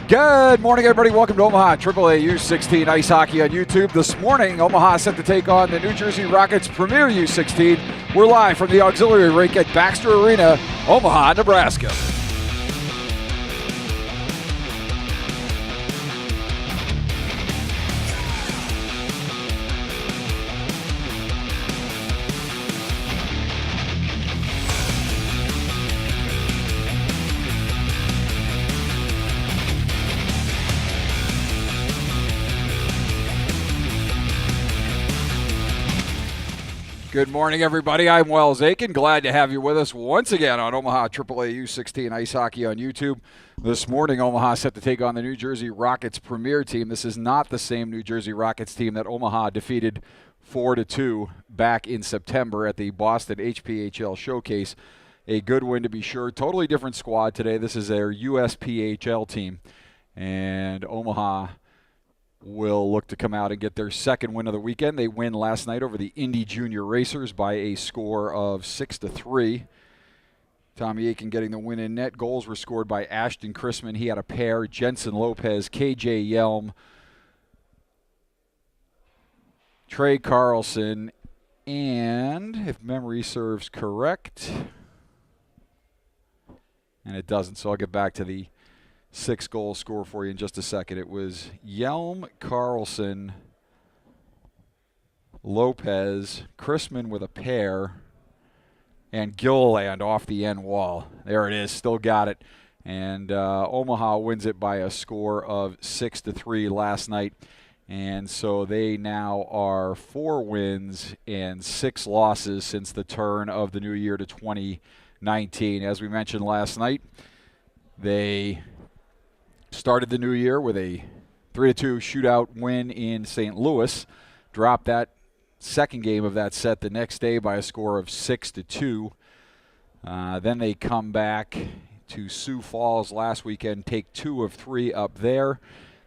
Good morning, everybody. Welcome to Omaha AAA U16 Ice Hockey on YouTube. This morning, Omaha set to take on the New Jersey Rockets Premier U16. We're live from the auxiliary rink at Baxter Arena, Omaha, Nebraska. Good morning, everybody. I'm Wells Aiken. Glad to have you with us once again on Omaha AAA U16 Ice Hockey on YouTube. This morning, Omaha set to take on the New Jersey Rockets Premier team. This is not the same New Jersey Rockets team that Omaha defeated 4-2 back in September at the Boston HPHL Showcase. A good win to be sure. Totally different squad today. This is their USPHL team. And Omaha will look to come out and get their second win of the weekend. They win last night over the Indy Junior Racers by a score of 6-3. Tommy Aiken getting the win in net. Goals were scored by Ashton Chrisman. He had a pair. Jensen Lopez, KJ Yelm, Trey Carlson, and if memory serves correct, and it doesn't, so I'll get back to the 6-goal score for you in just a second. It was Yelm, Carlson, Lopez, Chrisman with a pair, and Gilliland off the end wall. There it is, still got it. And Omaha wins it by a score of 6-3 last night. And so they now are 4 wins and 6 losses since the turn of the new year to 2019. As we mentioned last night, they started the new year with a 3-2 shootout win in St. Louis. Dropped that second game of that set the next day by a score of 6-2. Then they come back to Sioux Falls last weekend, take 2 of 3 up there.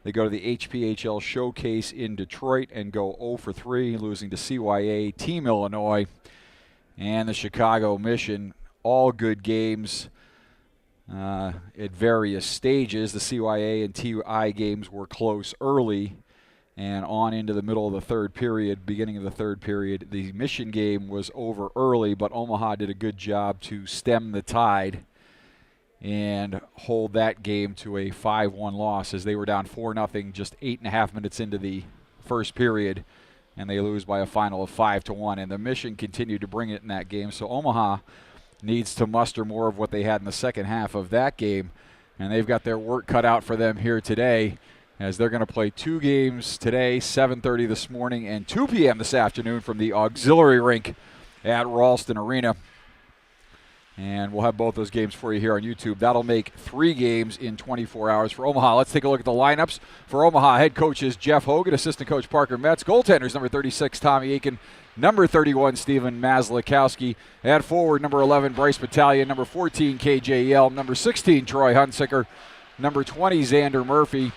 They go to the HPHL Showcase in Detroit and go 0-3, losing to CYA, Team Illinois, and the Chicago Mission. All good games. At various stages. The CYA and TI games were close early, and on into the middle of the third period, beginning of the third period. The Mission game was over early, but Omaha did a good job to stem the tide and hold that game to a 5-1 loss as they were down 4-0 just 8.5 minutes into the first period, and they lose by a final of 5-1. And the Mission continued to bring it in that game, so Omaha needs to muster more of what they had in the second half of that game, and they've got their work cut out for them here today as they're going to play 2 games today, 7:30 this morning and 2 p.m. this afternoon from the auxiliary rink at Ralston Arena. And we'll have both those games for you here on YouTube. That'll make 3 games in 24 hours for Omaha. Let's take a look at the lineups. For Omaha, head coaches Jeff Hogan, assistant coach Parker Metz, goaltenders number 36 Tommy Aiken, number 31 Stephen Maslakowski, at forward number 11 Bryce Battalion, number 14 KJ Yelm, number 16 Troy Hunsicker, number 20 Xander Murphy.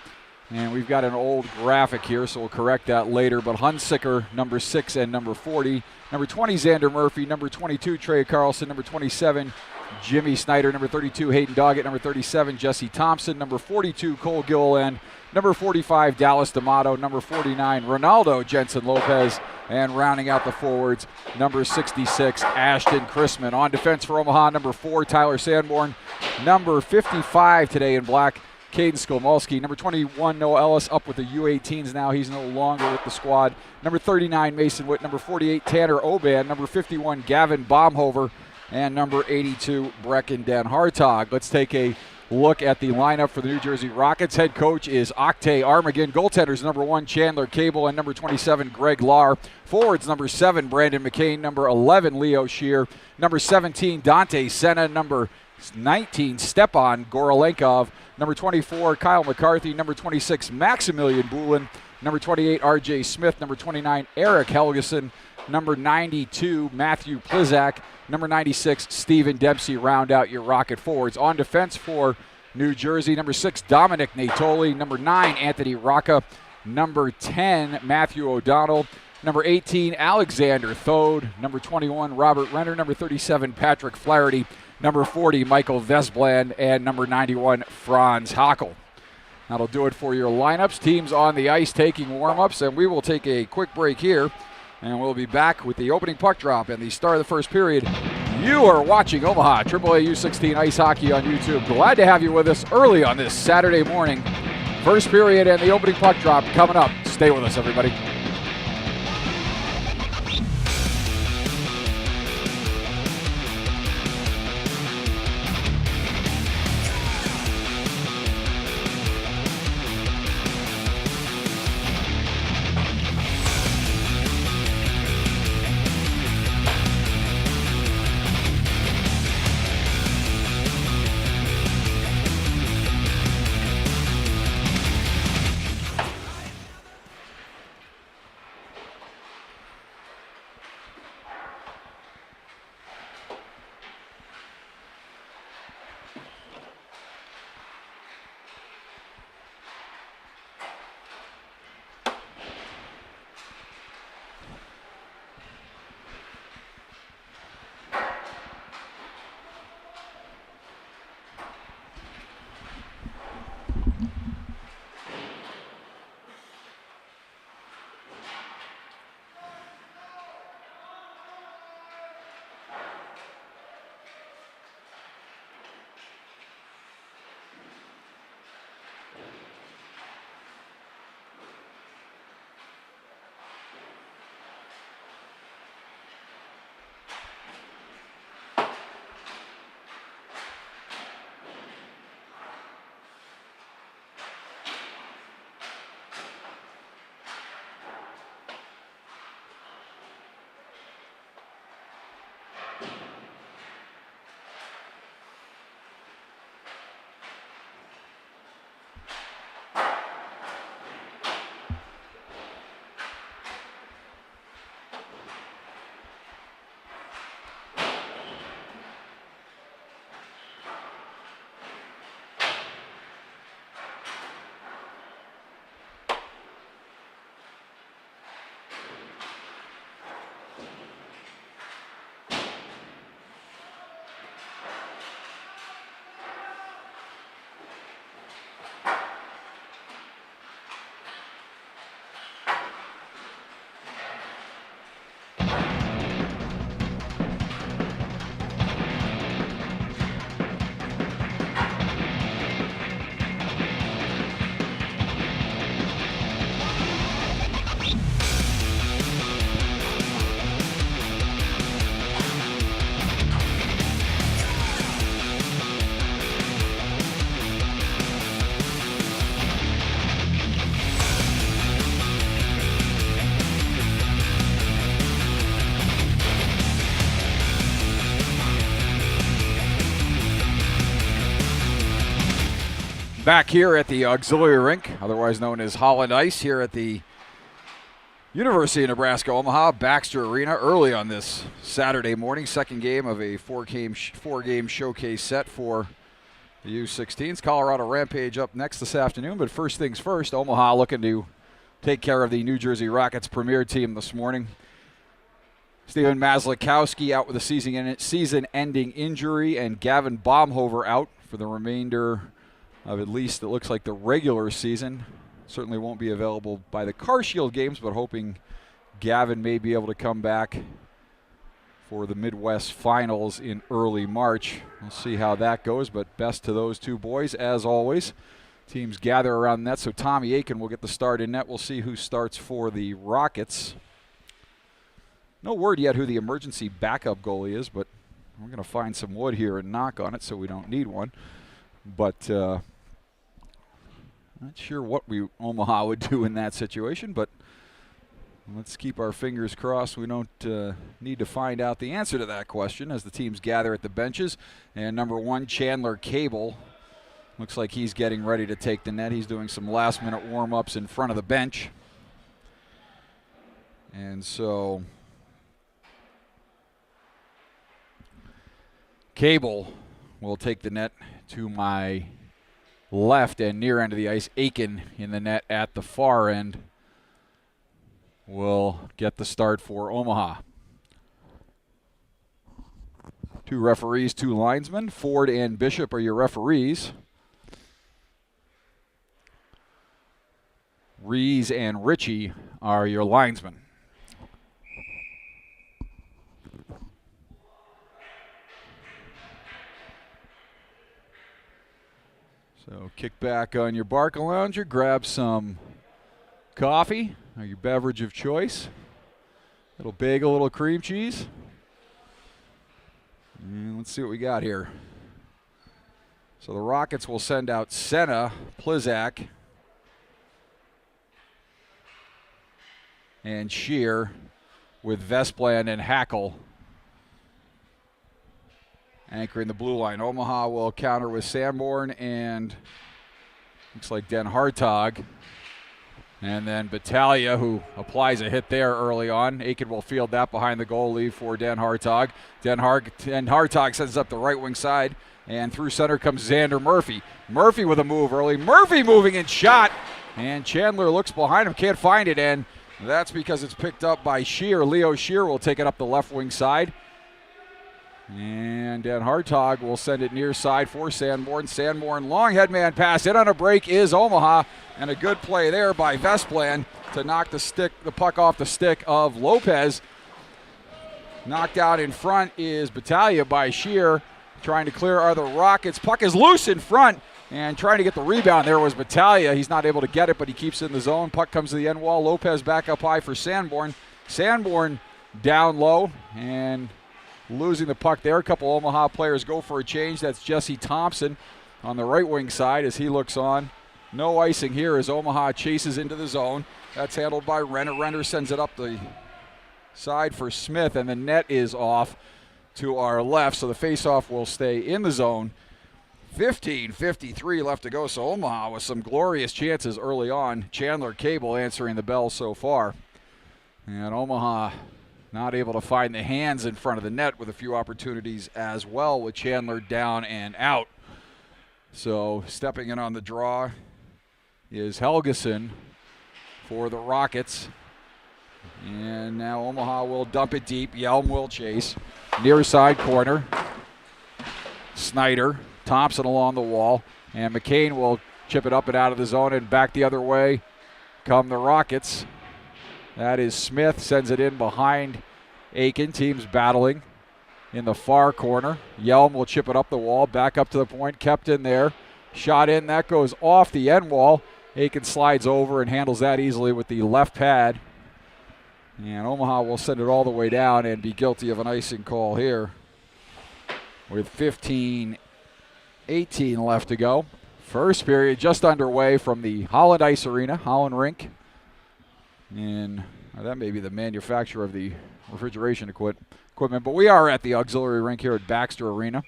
And we've got an old graphic here, so we'll correct that later. But Hunsicker, number 6 and number 40. Number 20, Xander Murphy. Number 22, Trey Carlson. Number 27, Jimmy Snyder. Number 32, Hayden Doggett. Number 37, Jesse Thompson. Number 42, Cole Gilliland. Number 45, Dallas D'Amato. Number 49, Ronaldo Jensen Lopez. And rounding out the forwards, number 66, Ashton Chrisman. On defense for Omaha, number 4, Tyler Sanborn. Number 55 today in black, Caden Skolmolski. Number 21, Noah Ellis, up with the U18s now. He's no longer with the squad. Number 39, Mason Witt. Number 48, Tanner Oban. Number 51, Gavin Baumhover. And number 82, Brecken Den Hartog. Let's take a look at the lineup for the New Jersey Rockets. Head coach is Octay Armagan. Goaltenders, number 1, Chandler Cable, and number 27, Greg Lahr. Forwards, number 7, Brandon McCain. Number 11, Leo Shear. Number 17, Dante Senna. Number 19, Stepan Gorolenkov. Number 24, Kyle McCarthy. Number 26, Maximilian Bulin. Number 28, R.J. Smith. Number 29, Eric Helgeson. Number 92, Matthew Plizak. Number 96, Stephen Dempsey round out your Rocket forwards. On defense for New Jersey, number 6, Dominic Natoli. Number 9, Anthony Rocca. Number 10, Matthew O'Donnell. Number 18, Alexander Thode. Number 21, Robert Renner. Number 37, Patrick Flaherty. Number 40, Michael Vesbland. And number 91, Franz Hackel. That'll do it for your lineups. Teams on the ice taking warm-ups, and we will take a quick break here, and we'll be back with the opening puck drop and the start of the first period. You are watching Omaha AAA U16 Ice Hockey on YouTube. Glad to have you with us early on this Saturday morning. First period and the opening puck drop coming up. Stay with us, everybody. Back here at the auxiliary rink, otherwise known as Holland Ice, here at the University of Nebraska-Omaha Baxter Arena, early on this Saturday morning. Second game of a four-game showcase set for the U16s. Colorado Rampage up next this afternoon, but first things first, Omaha looking to take care of the New Jersey Rockets premier team this morning. Steven Maslakowski out with a season-ending injury, and Gavin Baumhover out for the remainder of at least it looks like the regular season. Certainly won't be available by the Car Shield games, but hoping Gavin may be able to come back for the Midwest Finals in early March. We'll see how that goes, but best to those two boys as always. Teams gather around the net, so Tommy Aiken will get the start in net. We'll see who starts for the Rockets. No word yet who the emergency backup goalie is, but we're going to find some wood here and knock on it so we don't need one. But not sure what Omaha would do in that situation, but let's keep our fingers crossed. We don't need to find out the answer to that question as the teams gather at the benches. And number 1, Chandler Cable, looks like he's getting ready to take the net. He's doing some last-minute warm-ups in front of the bench. And so Cable will take the net to my left and near end of the ice. Aiken in the net at the far end will get the start for Omaha. 2 referees, 2 linesmen. Ford and Bishop are your referees. Rees and Ritchie are your linesmen. So kick back on your Barca Lounger, grab some coffee or your beverage of choice. Little bagel, little cream cheese. And let's see what we got here. So the Rockets will send out Senna, Plizak, and Shear with Vesplan and Hackle anchoring the blue line. Omaha will counter with Sanborn and looks like Den Hartog. And then Battaglia, who applies a hit there early on. Aiken will field that behind the goal, leave for Den Hartog. Den Hartog sends up the right wing side, and through center comes Xander Murphy. Murphy with a move early. Murphy moving and shot, and Chandler looks behind him, can't find it, and that's because it's picked up by Shear. Leo Shear will take it up the left wing side. And Den Hartog will send it near side for Sanborn. Sanborn, long head man pass. In on a break is Omaha. And a good play there by Vesplan to knock the puck off the stick of Lopez. Knocked out in front is Battaglia by Shear. Trying to clear are the Rockets. Puck is loose in front. And trying to get the rebound there was Battaglia. He's not able to get it, but he keeps it in the zone. Puck comes to the end wall. Lopez back up high for Sanborn. Sanborn down low and losing the puck there. A couple Omaha players go for a change. That's Jesse Thompson on the right wing side as he looks on. No icing here as Omaha chases into the zone. That's handled by Renner. Renner sends it up the side for Smith, and the net is off to our left, so the faceoff will stay in the zone. 15:53 left to go, so Omaha with some glorious chances early on. Chandler Cable answering the bell so far. And Omaha not able to find the hands in front of the net with a few opportunities as well, with Chandler down and out. So stepping in on the draw is Helgeson for the Rockets. And now Omaha will dump it deep. Yelm will chase. Near side corner. Snyder. Thompson along the wall. And McCain will chip it up and out of the zone and back the other way come the Rockets. That is Smith. Sends it in behind Aiken. Teams battling in the far corner. Yelm will chip it up the wall. Back up to the point. Kept in there. Shot in. That goes off the end wall. Aiken slides over and handles that easily with the left pad. And Omaha will send it all the way down and be guilty of an icing call here with 15:18 left to go. First period just underway from the Holland Ice Arena, Holland Rink. And that may be the manufacturer of the refrigeration equipment, but we are at the auxiliary rink here at Baxter Arena.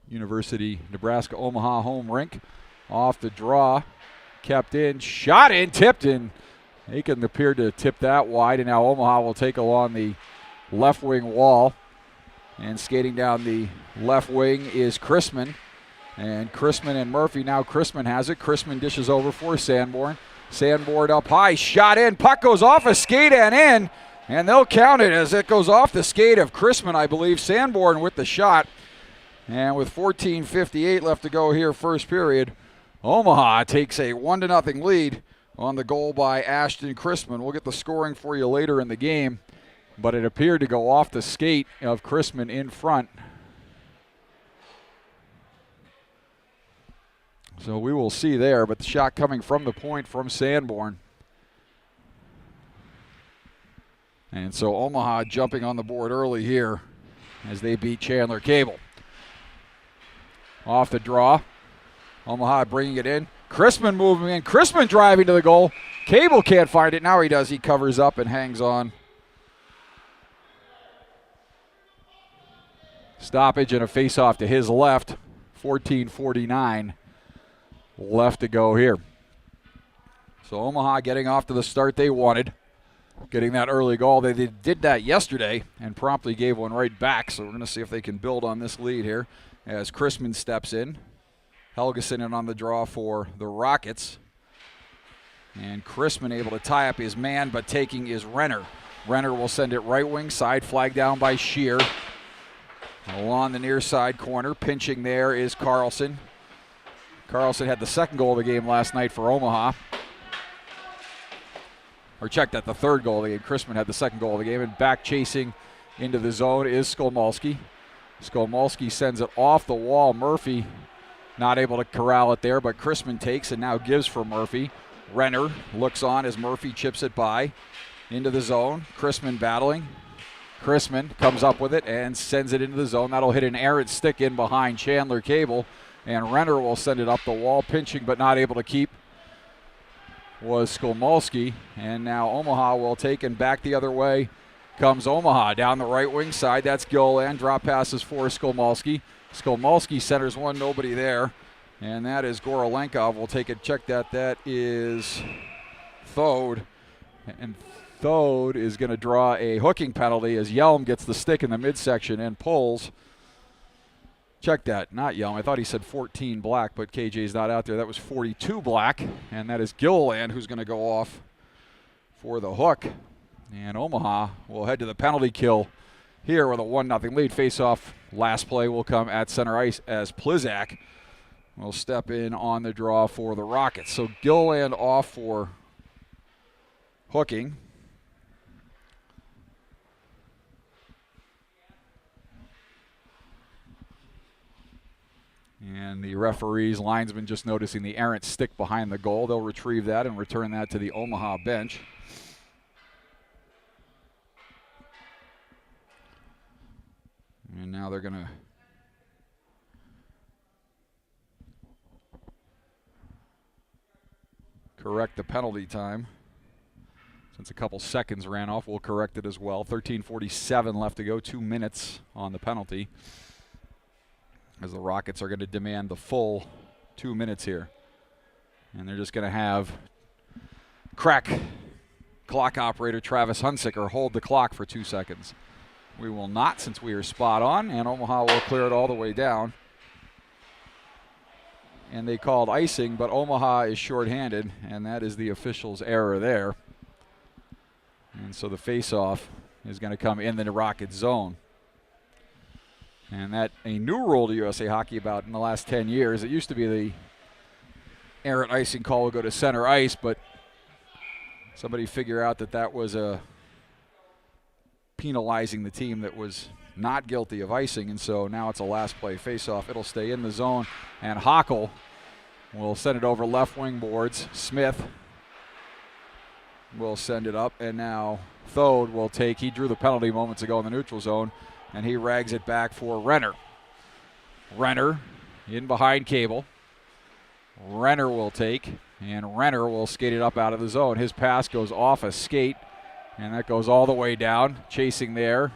University Nebraska Omaha home rink. Off the draw, kept in, shot in, tipped in. Aiken appeared to tip that wide, and now Omaha will take along the left wing wall. And skating down the left wing is Chrisman. And Chrisman and Murphy, now Chrisman has it. Chrisman dishes over for Sanborn. Sanborn up high, shot in, puck goes off a skate and in. And they'll count it as it goes off the skate of Chrisman, I believe. Sanborn with the shot. And with 14:58 left to go here, first period, Omaha takes a 1-0 lead on the goal by Ashton Chrisman. We'll get the scoring for you later in the game, but it appeared to go off the skate of Chrisman in front. So we will see there, but the shot coming from the point from Sanborn. And so Omaha jumping on the board early here as they beat Chandler Cable. Off the draw. Omaha bringing it in. Chrisman moving in. Chrisman driving to the goal. Cable can't find it. Now he does. He covers up and hangs on. Stoppage and a face-off to his left. 14:49 left to go here. So Omaha getting off to the start they wanted. Getting that early goal. They did that yesterday and promptly gave one right back. So we're going to see if they can build on this lead here as Chrisman steps in. Helgeson in on the draw for the Rockets. And Chrisman able to tie up his man, but taking is Renner. Renner will send it right wing side, flag down by Shear. Along the near side corner, pinching there is Carlson. Carlson had the second goal of the game last night for Omaha. Or check that, the third goal of the game. Chrisman had the second goal of the game. And back chasing into the zone is Skolmalski. Skolmalski sends it off the wall. Murphy not able to corral it there, but Chrisman takes and now gives for Murphy. Renner looks on as Murphy chips it by into the zone. Chrisman battling. Chrisman comes up with it and sends it into the zone. That'll hit an errant stick in behind Chandler Cable, and Renner will send it up the wall, pinching but not able to keep was Skolmalski. And now Omaha will take, and back the other way comes Omaha down the right wing side. That's Gilliland. Drop passes for Skolmalski. Skolmalski centers one, nobody there. And that is Gorolenkov. We'll take a check that. That is Thode. And Thode is going to draw a hooking penalty as Yelm gets the stick in the midsection and pulls. Check that, not Yelm. I thought he said 14 black, but KJ's not out there. That was 42 black, and that is Gilliland who's going to go off for the hook. And Omaha will head to the penalty kill here with a 1-0 lead. Face-off last play will come at center ice as Pliszak will step in on the draw for the Rockets. So Gilliland off for hooking. And the referees, linesman just noticing the errant stick behind the goal. They'll retrieve that and return that to the Omaha bench. And now they're going to correct the penalty time. Since a couple seconds ran off, we'll correct it as well. 13:47 left to go, 2 minutes on the penalty, as the Rockets are going to demand the full 2 minutes here. And they're just going to have clock operator Travis Hunsicker hold the clock for 2 seconds. We will not, since we are spot on, and Omaha will clear it all the way down. And they called icing, but Omaha is shorthanded, and that is the official's error there. And so the face-off is going to come in the Rocket zone. And that a new rule to USA Hockey about in the last 10 years. It used to be the errant icing call would go to center ice, but somebody figured out that that was penalizing the team that was not guilty of icing, and so now it's a last play face-off. It'll stay in the zone, and Hockel will send it over left wing boards. Smith will send it up, and now Thode will take. He drew the penalty moments ago in the neutral zone, and he rags it back for Renner. Renner in behind Cable. Renner will take, and Renner will skate it up out of the zone. His pass goes off a skate, and that goes all the way down. Chasing there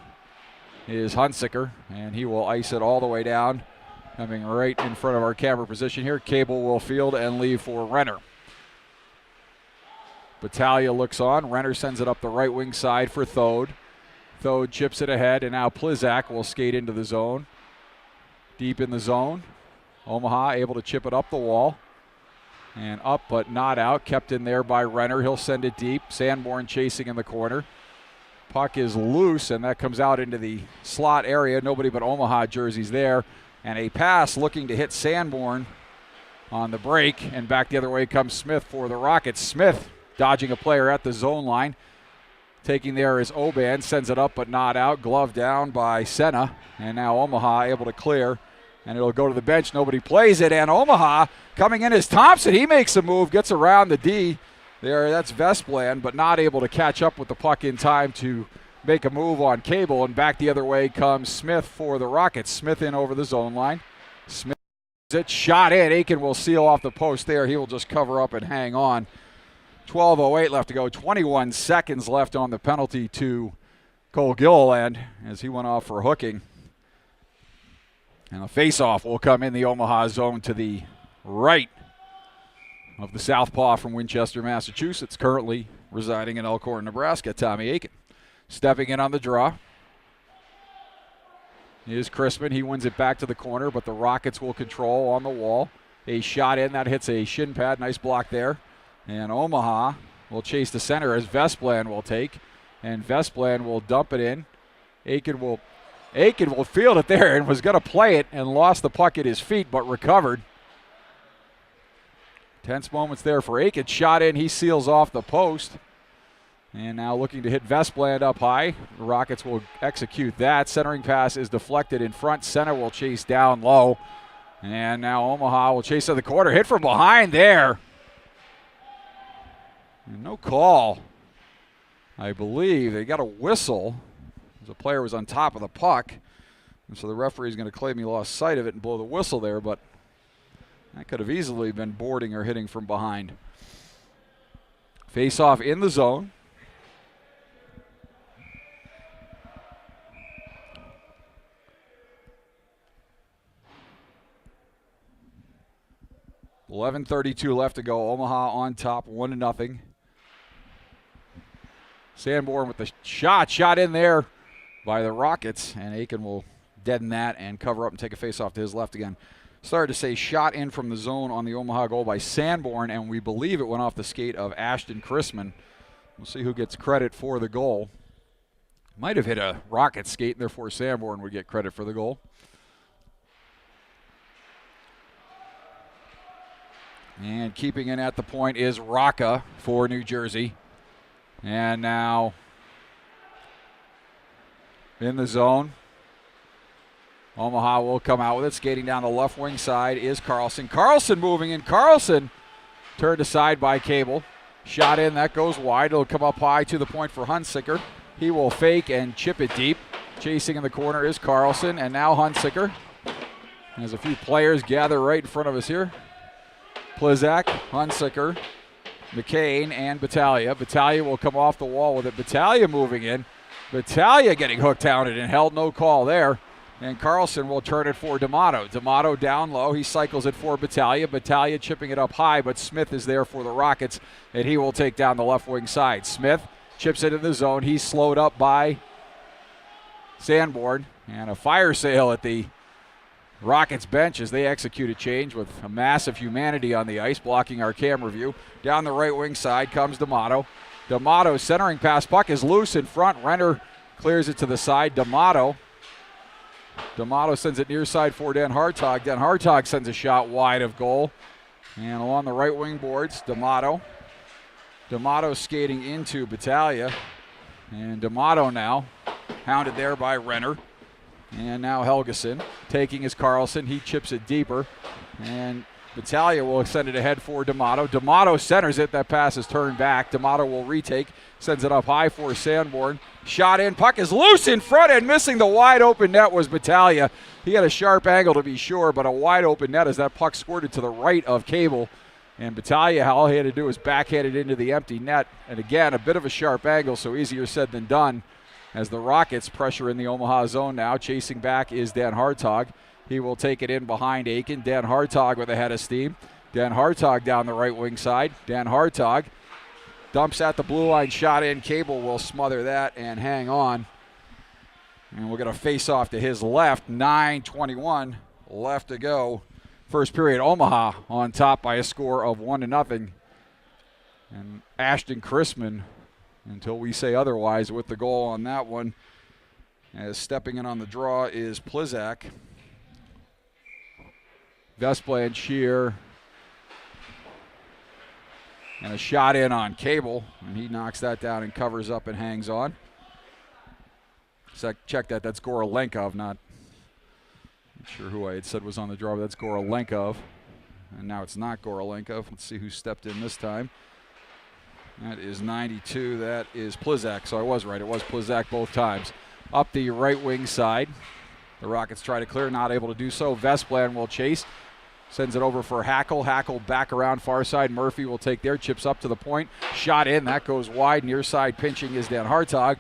is Hunsicker, and he will ice it all the way down, coming right in front of our camera position here. Cable will field and leave for Renner. Battaglia looks on. Renner sends it up the right wing side for Thode. Thode chips it ahead, and now Pliszak will skate into the zone. Deep in the zone. Omaha able to chip it up the wall. And up but not out. Kept in there by Renner. He'll send it deep. Sanborn chasing in the corner. Puck is loose, and that comes out into the slot area. Nobody but Omaha jerseys there. And a pass looking to hit Sanborn on the break. And back the other way comes Smith for the Rockets. Smith dodging a player at the zone line. Taking there is Oban. Sends it up but not out. Glove down by Senna. And now Omaha able to clear. And it'll go to the bench. Nobody plays it. And Omaha coming in is Thompson. He makes a move, gets around the D. There, that's Vestbland, but not able to catch up with the puck in time to make a move on Cable. And back the other way comes Smith for the Rockets. Smith in over the zone line. Smith it shot in. Aiken will seal off the post there. He will just cover up and hang on. 12:08 left to go. 21 seconds left on the penalty to Cole Gilliland as he went off for hooking. And a face-off will come in the Omaha zone to the right of the southpaw from Winchester, Massachusetts, currently residing in Elkhorn, Nebraska, Tommy Aiken. Stepping in on the draw is Chrisman. He wins it back to the corner, but the Rockets will control on the wall. A shot in, that hits a shin pad. Nice block there. And Omaha will chase the center as Vestbland will take. And Vestbland will dump it in. Aiken will field it there and was going to play it and lost the puck at his feet, but recovered. Tense moments there for Aiken. Shot in, he seals off the post. And now looking to hit Vespland up high. The Rockets will execute that. Centering pass is deflected in front. Center will chase down low. And now Omaha will chase to the corner. Hit from behind there. And no call, I believe. They got a whistle. The player was on top of the puck. And so the referee is going to claim he lost sight of it and blow the whistle there, but that could have easily been boarding or hitting from behind. Face off in the zone. .11:32 left to go. Omaha on top, 1-0. Sanborn with the shot in there by the Rockets, and Aiken will deaden that and cover up and take a face off to his left again. Started to say shot in from the zone on the Omaha goal by Sanborn, and we believe it went off the skate of Ashton Chrisman. We'll see who gets credit for the goal. Might have hit a Rocket skate, and therefore Sanborn would get credit for the goal. And keeping it at the point is Rocca for New Jersey. And now in the zone. Omaha will come out with it. Skating down the left wing side is Carlson. Carlson moving in. Carlson turned aside by Cable. Shot in. That goes wide. It'll come up high to the point for Hunsicker. He will fake and chip it deep. Chasing in the corner is Carlson. And now Hunsicker. There's a few players gather right in front of us here. Plizak, Hunsicker, McCain, and Battaglia. Battaglia will come off the wall with it. Battaglia moving in. Battaglia getting hooked down and held. No call there. And Carlson will turn it for D'Amato. D'Amato down low. He cycles it for Battaglia. Battaglia chipping it up high, but Smith is there for the Rockets, and he will take down the left wing side. Smith chips it in the zone. He's slowed up by Sanborn. And a fire sale at the Rockets bench as they execute a change with a massive humanity on the ice, blocking our camera view. Down the right wing side comes D'Amato. D'Amato centering pass. Puck is loose in front. Renner clears it to the side. D'Amato sends it near side for Dan Hartog. Dan Hartog sends a shot wide of goal. And along the right wing boards, D'Amato skating into Battaglia. And D'Amato now hounded there by Renner. And now Helgeson taking his Carlson. He chips it deeper. And Battaglia will send it ahead for D'Amato. D'Amato centers it. That pass is turned back. D'Amato will retake. Sends it up high for Sanborn. Shot in. Puck is loose in front, and missing the wide open net was Battaglia. He had a sharp angle to be sure, but a wide open net as that puck squirted to the right of Cable. And Battaglia, all he had to do was backhand it into the empty net. And again, a bit of a sharp angle, so easier said than done. As the Rockets pressure in the Omaha zone now. Chasing back is Dan Hartog. He will take it in behind Aiken. Dan Hartog with a head of steam. Dan Hartog down the right wing side. Dan Hartog dumps at the blue line. Shot in. Cable will smother that and hang on. And we'll get a face-off to his left. 9:21 left to go. First period, Omaha on top by a score of 1-0. And Ashton Chrisman, until we say otherwise, with the goal on that one. As stepping in on the draw is Plizak. Vespla and Shear. And a shot in on Cable. And he knocks that down and covers up and hangs on. So check that. That's Gorolenkov, not sure who I had said was on the draw, but that's Gorolenkov. And now it's not Gorolenkov. Let's see who stepped in this time. That is 92. That is Plizak. So I was right. It was Plizak both times. Up the right wing side. The Rockets try to clear, not able to do so. Vesplan will chase. Sends it over for Hackle. Hackle back around far side. Murphy will take their chips up to the point. Shot in. That goes wide. Near side pinching is Dan Hartog.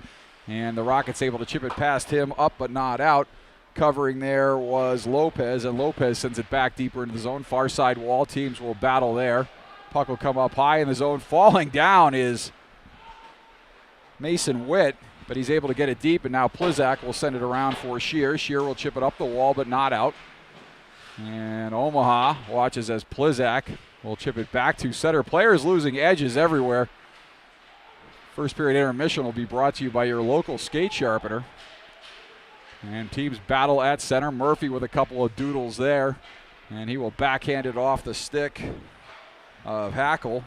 And the Rockets able to chip it past him, up but not out. Covering there was Lopez, and Lopez sends it back deeper into the zone. Far side wall. Teams will battle there. Puck will come up high in the zone. Falling down is Mason Witt, but he's able to get it deep, and now Plizak will send it around for Shear. Shear will chip it up the wall, but not out. And Omaha watches as Plizak will chip it back to center. Players losing edges everywhere. First period intermission will be brought to you by your local skate sharpener. And teams battle at center. Murphy with a couple of doodles there. And he will backhand it off the stick of Hackle.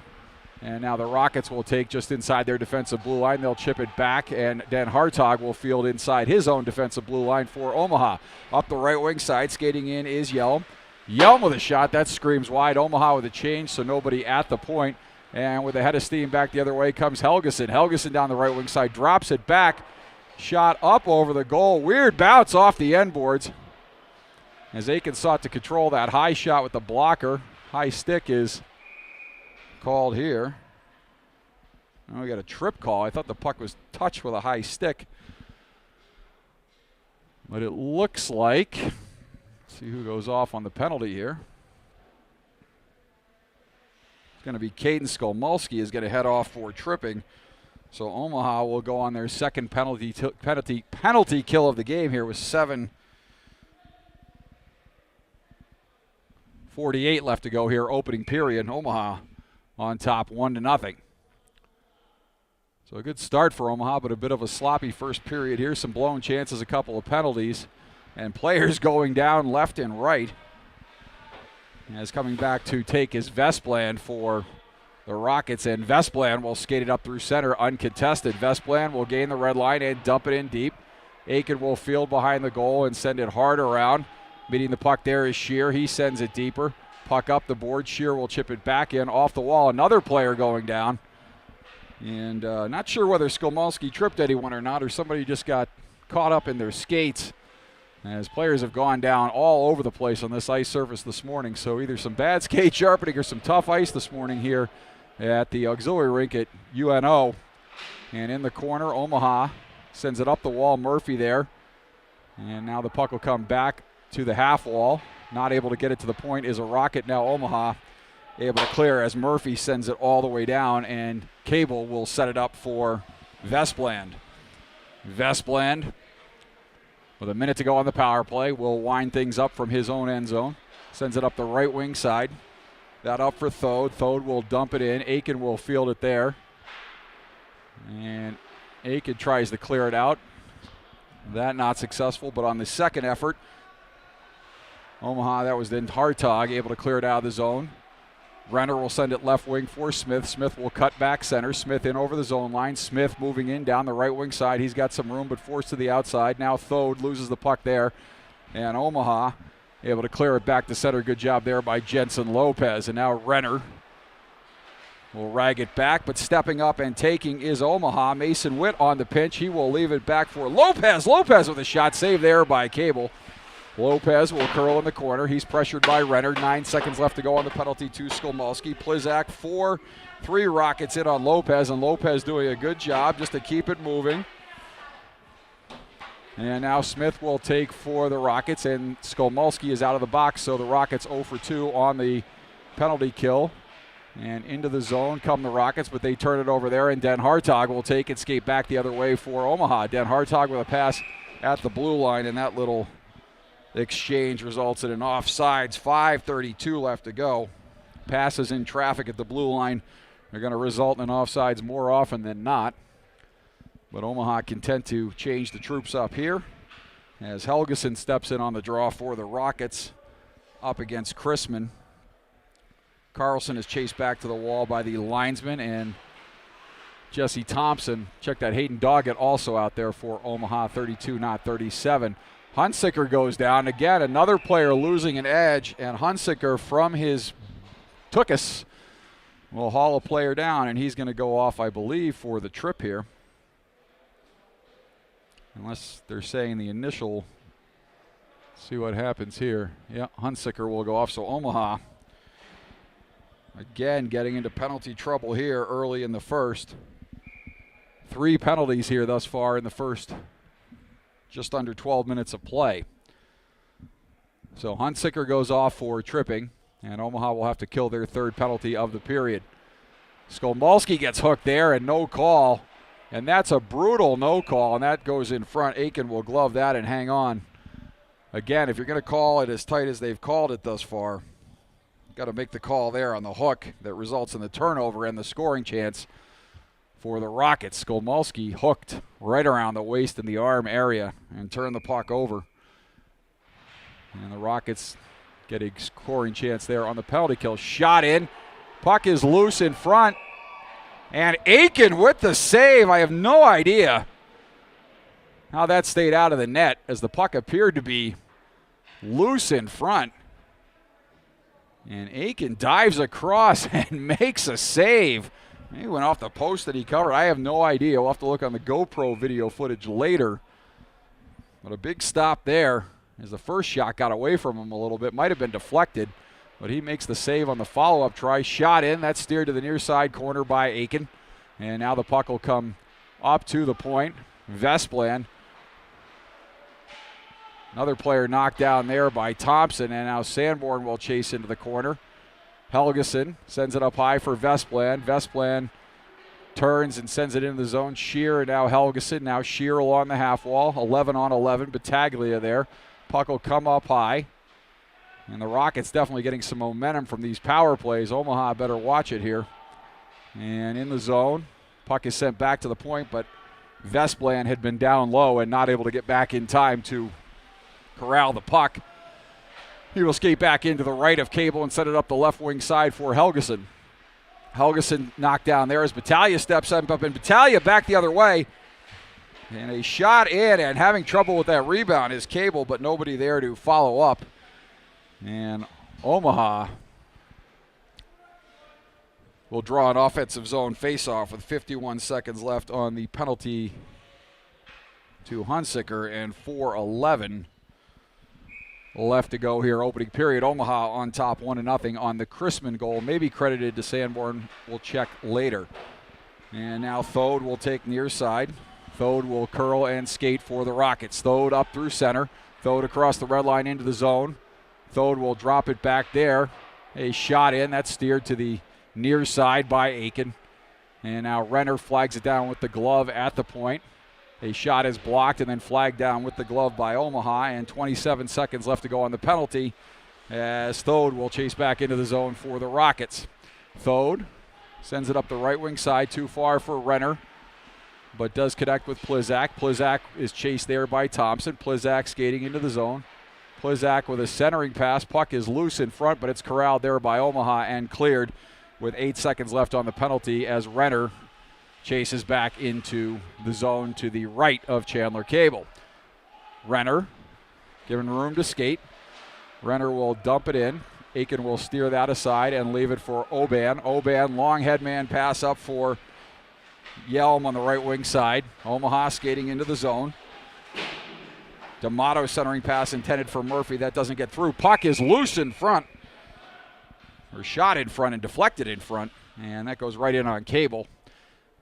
And now the Rockets will take just inside their defensive blue line. They'll chip it back, and Dan Hartog will field inside his own defensive blue line for Omaha. Up the right wing side, skating in is Yelm. Yelm with a shot. That screams wide. Omaha with a change, so nobody at the point. And with a head of steam back the other way comes Helgeson. Helgeson down the right wing side, drops it back. Shot up over the goal. Weird bounce off the end boards. As Aiken sought to control that high shot with the blocker. High stick is called here. Oh, we got a trip call. I thought the puck was touched with a high stick. But it looks like, let's see who goes off on the penalty here. It's going to be Caden Skolmulski is going to head off for tripping. So Omaha will go on their second penalty kill of the game here with 7:48 left to go here, opening period. Omaha on top 1-0. So a good start for Omaha, but a bit of a sloppy first period here. Some blown chances, a couple of penalties, and players going down left and right. As coming back to take is Vestbland for the Rockets, and Vestbland will skate it up through center uncontested. Vestbland will gain the red line and dump it in deep. Aiken will field behind the goal and send it hard around. Meeting the puck there is Shear. He sends it deeper. Puck up the board. Shear will chip it back in off the wall. Another player going down. And not sure whether Skolmulski tripped anyone or not, or somebody just got caught up in their skates, as players have gone down all over the place on this ice surface this morning. So either some bad skate sharpening or some tough ice this morning here at the auxiliary rink at UNO. And in the corner, Omaha sends it up the wall. Murphy there. And now the puck will come back to the half wall. Not able to get it to the point is a Rocket. Now Omaha able to clear as Murphy sends it all the way down, and Cable will set it up for Vestbland. Vestbland, with a minute to go on the power play, will wind things up from his own end zone. Sends it up the right wing side. That up for Thode. Thode will dump it in. Aiken will field it there. And Aiken tries to clear it out. That not successful, but on the second effort, Omaha, that was then Hartog, able to clear it out of the zone. Renner will send it left wing for Smith. Smith will cut back center. Smith in over the zone line. Smith moving in down the right wing side. He's got some room, but forced to the outside. Now Thode loses the puck there. And Omaha able to clear it back to center. Good job there by Jensen Lopez. And now Renner will rag it back, but stepping up and taking is Omaha. Mason Witt on the pinch. He will leave it back for Lopez. Lopez with a shot save there by Cable. Lopez will curl in the corner. He's pressured by Renner. 9 seconds left to go on the penalty to Skolmulski. Plizak 4-3 Rockets in on Lopez, and Lopez doing a good job just to keep it moving. And now Smith will take for the Rockets, and Skolmulski is out of the box, so the Rockets 0 for 2 on the penalty kill. And into the zone come the Rockets, but they turn it over there, and Den Hartog will take it, skate back the other way for Omaha. Den Hartog with a pass at the blue line, and that little exchange results in an offsides. 5:32 left to go. Passes in traffic at the blue line are going to result in offsides more often than not. But Omaha content to change the troops up here as Helgeson steps in on the draw for the Rockets up against Chrisman. Carlson is chased back to the wall by the linesman, and Jesse Thompson, check that, Hayden Doggett also out there for Omaha, 32, not 37. Hunsicker goes down. Again, another player losing an edge, and Hunsicker from his tuchus will haul a player down, and he's going to go off, I believe, for the trip here. Unless they're saying the initial. See what happens here. Yeah, Hunsicker will go off, so Omaha again getting into penalty trouble here early in the first. 3 penalties here thus far in the first just under 12 minutes of play. So Hunsicker goes off for tripping, and Omaha will have to kill their 3rd penalty of the period. Skolmulski gets hooked there and no call, and that's a brutal no call, and that goes in front. Aiken will glove that and hang on. Again, if you're going to call it as tight as they've called it thus far, got to make the call there on the hook that results in the turnover and the scoring chance for the Rockets. Skolmulski hooked right around the waist and the arm area and turned the puck over. And the Rockets get a scoring chance there on the penalty kill. Shot in. Puck is loose in front. And Aiken with the save. I have no idea how that stayed out of the net, as the puck appeared to be loose in front. And Aiken dives across and makes a save. He went off the post that he covered. I have no idea. We'll have to look on the GoPro video footage later. But a big stop there as the first shot got away from him a little bit. Might have been deflected, but he makes the save on the follow-up try. Shot in. That's steered to the near side corner by Aiken. And now the puck will come up to the point. Vesplan. Another player knocked down there by Thompson, and now Sanborn will chase into the corner. Helgeson sends it up high for Vesplan. Vesplan turns and sends it into the zone. Shear, and now Helgeson. Now Shear along the half wall. 11 on 11. Battaglia there. Puck will come up high. And the Rockets definitely getting some momentum from these power plays. Omaha better watch it here. And in the zone. Puck is sent back to the point, but Vesplan had been down low and not able to get back in time to corral the puck. He will skate back into the right of Cable and set it up the left wing side for Helgeson. Helgeson knocked down there as Battaglia steps up, and Battaglia back the other way. And a shot in, and having trouble with that rebound is Cable, but nobody there to follow up. And Omaha will draw an offensive zone faceoff with 51 seconds left on the penalty to Hunsicker, and 4:11 left to go here, opening period. Omaha on top 1-0 on the Chrisman goal. Maybe credited to Sanborn. We'll check later. And now Thode will take near side. Thode will curl and skate for the Rockets. Thode up through center. Thode across the red line into the zone. Thode will drop it back there. A shot in. That's steered to the near side by Aiken. And now Renner flags it down with the glove at the point. A shot is blocked and then flagged down with the glove by Omaha, and 27 seconds left to go on the penalty as Thode will chase back into the zone for the Rockets. Thode sends it up the right wing side, too far for Renner, but does connect with Plizak. Plizak is chased there by Thompson. Plizak skating into the zone. Plizak with a centering pass. Puck is loose in front, but it's corralled there by Omaha and cleared with 8 seconds left on the penalty as Renner chases back into the zone to the right of Chandler Cable. Renner given room to skate. Renner will dump it in. Aiken will steer that aside and leave it for Oban. Oban, long head man pass up for Yelm on the right wing side. Omaha skating into the zone. D'Amato centering pass intended for Murphy. That doesn't get through. Puck is loose in front. Or shot in front and deflected in front. And that goes right in on Cable.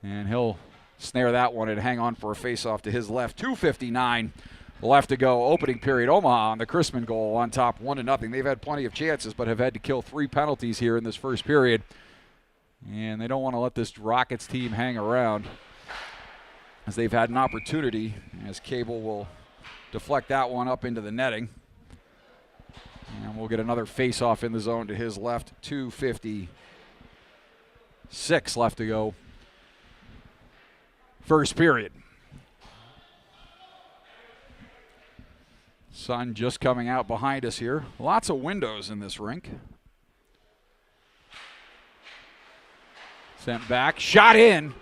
And he'll snare that one and hang on for a faceoff to his left. 2:59 left to go. Opening period. Omaha on the Chrisman goal on top 1-0. They've had plenty of chances, but have had to kill 3 penalties here in this first period. And they don't want to let this Rockets team hang around as they've had an opportunity, as Cable will deflect that one up into the netting. And we'll get another faceoff in the zone to his left. 2:56 left to go. First period. Sun just coming out behind us here. Lots of windows in this rink. Sent back, shot in,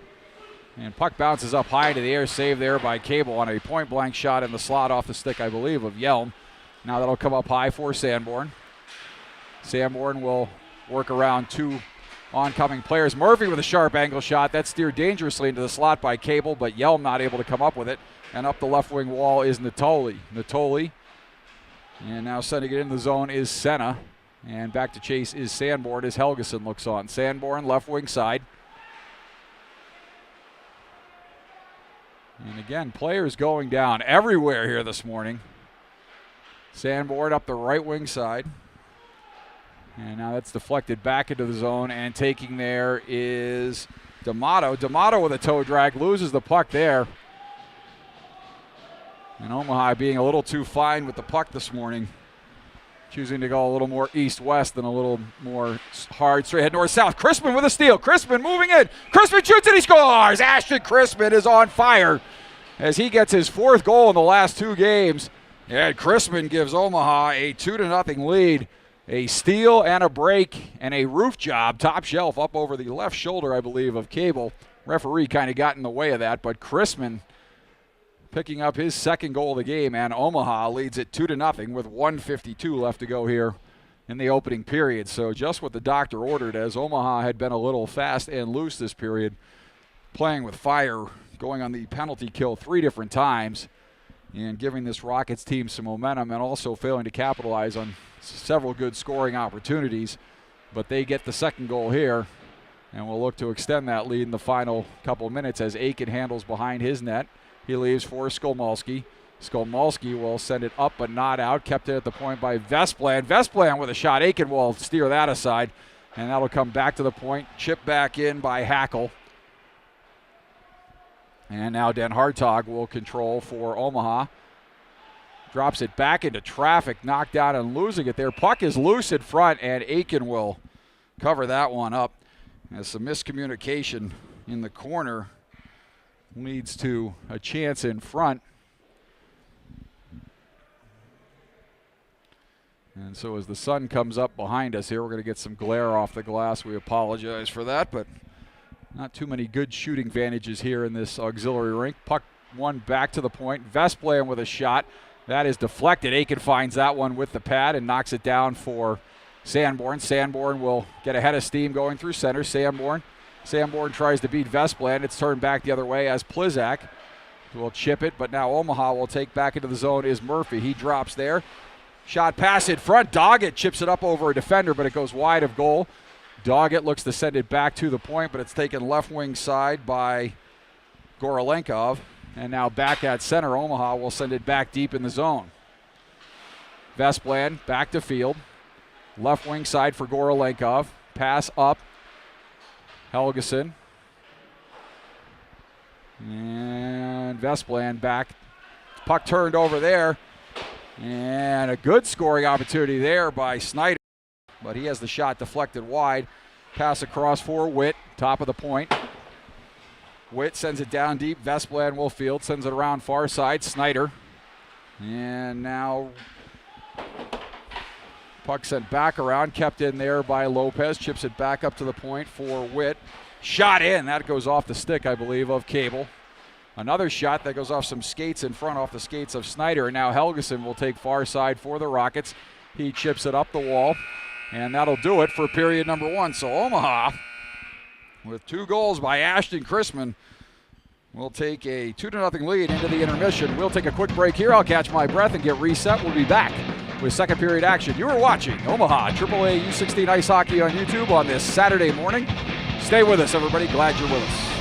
and puck bounces up high into the air. Save there by Cable on a point-blank shot in the slot off the stick, I believe, of Yelm. Now that'll come up high for Sanborn. Sanborn will work around 2 oncoming players. Murphy with a sharp angle shot. That's steered dangerously into the slot by Cable, but Yelm not able to come up with it. And up the left wing wall is Natoli. Natoli. And now sending it in the zone is Senna. And back to chase is Sanborn as Helgeson looks on. Sanborn left wing side. And again, players going down everywhere here this morning. Sanborn up the right wing side. And now that's deflected back into the zone, and taking there is D'Amato. D'Amato with a toe drag, loses the puck there. And Omaha being a little too fine with the puck this morning, choosing to go a little more east-west than a little more hard straight head north-south. Chrisman with a steal. Chrisman moving in. Chrisman shoots and he scores. Ashton Chrisman is on fire as he gets his 4th goal in the last 2 games. And Chrisman gives Omaha a 2-0 lead A steal and a break and a roof job, top shelf up over the left shoulder, I believe, of Cable. Referee kind of got in the way of that, but Chrisman picking up his second goal of the game, and Omaha leads it 2-0 with 1:52 left to go here in the opening period. So just what the doctor ordered, as Omaha had been a little fast and loose this period, playing with fire, going on the penalty kill 3 different times, and giving this Rockets team some momentum, and also failing to capitalize on several good scoring opportunities. But they get the second goal here, and we'll look to extend that lead in the final couple of minutes as Aiken handles behind his net. He leaves for Skolmalski. Skolmalski will send it up but not out. Kept it at the point by Vesplan. Vesplan with a shot. Aiken will steer that aside, and that'll come back to the point. Chipped back in by Hackle. And now Den Hartog will control for Omaha. Drops it back into traffic, knocked down and losing it there. Puck is loose in front, and Aiken will cover that one up. As some miscommunication in the corner leads to a chance in front. And so as the sun comes up behind us here, we're going to get some glare off the glass. We apologize for that, but not too many good shooting vantages here in this auxiliary rink. Puck one back to the point. Vesplan with a shot. That is deflected. Aiken finds that one with the pad and knocks it down for Sanborn. Sanborn will get ahead of steam going through center. Sanborn tries to beat Vesplan. It's turned back the other way as Plizak will chip it, but now Omaha will take back into the zone is Murphy. He drops there. Shot pass in front. Doggett chips it up over a defender, but it goes wide of goal. Doggett looks to send it back to the point, but it's taken left wing side by Gorolenkov. And now back at center, Omaha will send it back deep in the zone. Vesplan back to field. Left wing side for Gorolenkov. Pass up. Helgeson. And Vesplan back. Puck turned over there. And a good scoring opportunity there by Snyder. But he has the shot deflected wide. Pass across for Witt. Top of the point. Witt sends it down deep. Vesplan will field. Sends it around far side. Snyder. And now puck sent back around. Kept in there by Lopez. Chips it back up to the point for Witt. Shot in. That goes off the stick, I believe, of Cable. Another shot that goes off some skates in front, off the skates of Snyder. And now Helgeson will take far side for the Rockets. He chips it up the wall. And that'll do it for period number 1. So Omaha, with 2 goals by Ashton Chrisman, will take a 2-0 lead into the intermission. We'll take a quick break here. I'll catch my breath and get reset. We'll be back with second period action. You are watching Omaha AAA U16 Ice Hockey on YouTube on this Saturday morning. Stay with us, everybody. Glad you're with us.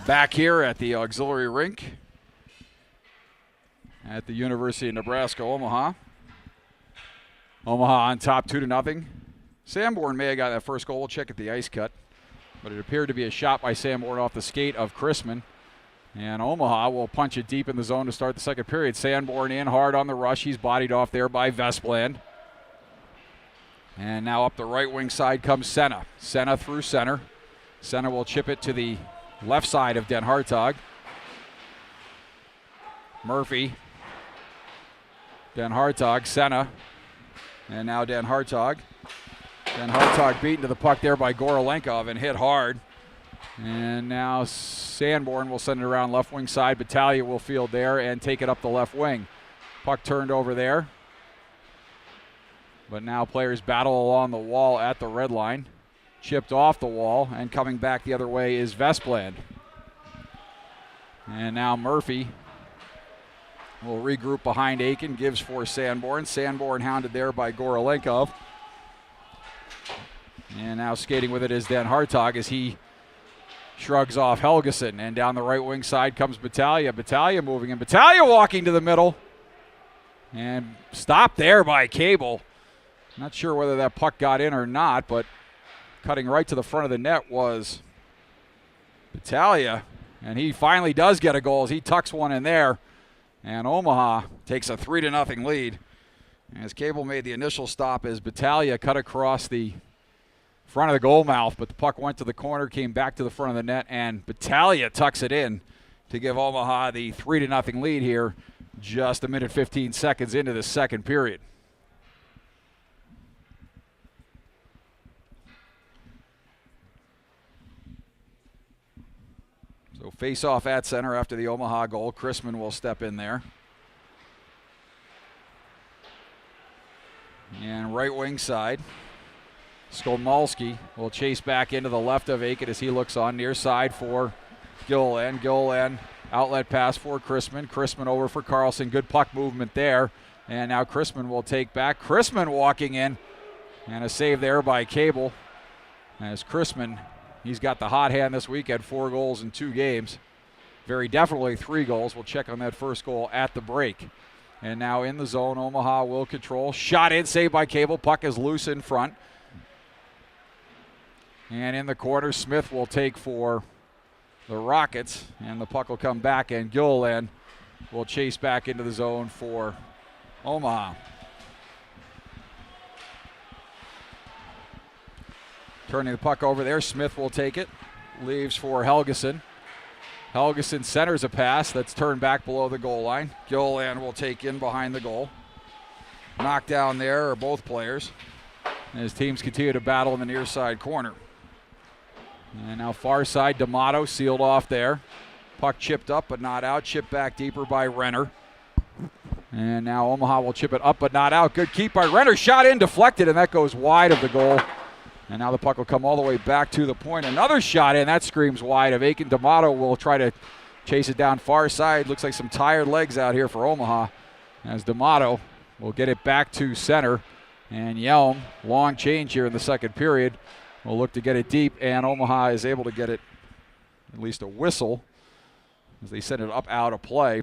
Back here at the auxiliary rink at the University of Nebraska, Omaha. Omaha on top 2-0. Sanborn may have got that first goal. We'll check at the ice cut. But it appeared to be a shot by Sanborn off the skate of Chrisman. And Omaha will punch it deep in the zone to start the second period. Sanborn in hard on the rush. He's bodied off there by Vesplan. And now up the right wing side comes Senna. Senna through center. Senna will chip it to the left side of Den Hartog. Murphy. Den Hartog, Senna. And now Den Hartog. Den Hartog beaten to the puck there by Gorolenkov and hit hard. And now Sanborn will send it around left wing side. Battaglia will field there and take it up the left wing. Puck turned over there. But now players battle along the wall at the red line. Chipped off the wall, and coming back the other way is Vestland. And now Murphy will regroup behind Aiken, gives for Sanborn. Sanborn hounded there by Gorolenkov. And now skating with it is Dan Hartog as he shrugs off Helgeson. And down the right wing side comes Battaglia. Battaglia moving in. Battaglia walking to the middle. And stopped there by Cable. Not sure whether that puck got in or not, but cutting right to the front of the net was Battaglia. And he finally does get a goal as he tucks one in there. And Omaha takes a 3-0 lead. As Cable made the initial stop as Battaglia cut across the front of the goal mouth, but the puck went to the corner, came back to the front of the net, and Battaglia tucks it in to give Omaha the 3-0 lead here just a minute 15 seconds into the second period. So face off at center after the Omaha goal. Chrisman will step in there. And right wing side, Skolmalski will chase back into the left of Aiken as he looks on near side for Gilliland. Gilliland outlet pass for Chrisman. Chrisman over for Carlson. Good puck movement there. And now Chrisman will take back. Chrisman walking in. And a save there by Cable. As Chrisman, he's got the hot hand this week, had 4 goals in 2 games. Very definitely 3 goals. We'll check on that first goal at the break. And now in the zone, Omaha will control. Shot in, saved by Cable. Puck is loose in front. And in the corner, Smith will take for the Rockets. And the puck will come back, and Gilliland will chase back into the zone for Omaha. Turning the puck over there, Smith will take it. Leaves for Helgeson. Helgeson centers a pass that's turned back below the goal line. Gilliland will take in behind the goal. Knocked down there are both players as teams continue to battle in the near side corner. And now far side, D'Amato sealed off there. Puck chipped up but not out. Chipped back deeper by Renner. And now Omaha will chip it up but not out. Good keep by Renner. Shot in, deflected, and that goes wide of the goal. And now the puck will come all the way back to the point. Another shot in. That screams wide of Aiken. D'Amato will try to chase it down far side. Looks like some tired legs out here for Omaha. As D'Amato will get it back to center. And Yelm, long change here in the second period, will look to get it deep. And Omaha is able to get it at least a whistle as they send it up out of play.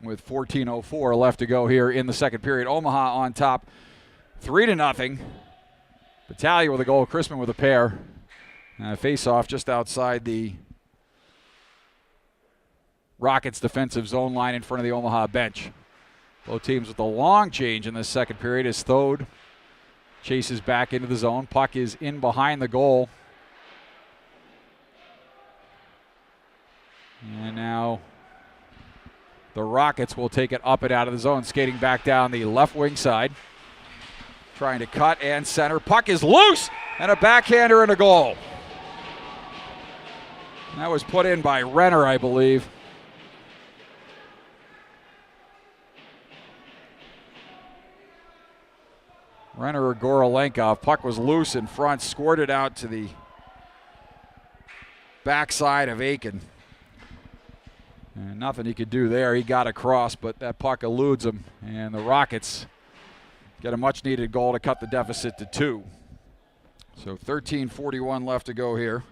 With 14:04 left to go here in the second period. Omaha on top, 3-0. Battaglia with a goal, Chrisman with a pair. Face-off just outside the Rockets' defensive zone line in front of the Omaha bench. Both teams with a long change in this second period as Thode chases back into the zone. Puck is in behind the goal. And now the Rockets will take it up and out of the zone, skating back down the left wing side. Trying to cut and center. Puck is loose, and a backhander and a goal. That was put in by Renner, I believe. Renner or Gorolenkov. Puck was loose in front, scored it out to the backside of Aiken. And nothing he could do there. He got across, but that puck eludes him. And the Rockets get a much-needed goal to cut the deficit to 2. So 13:41 left to go here.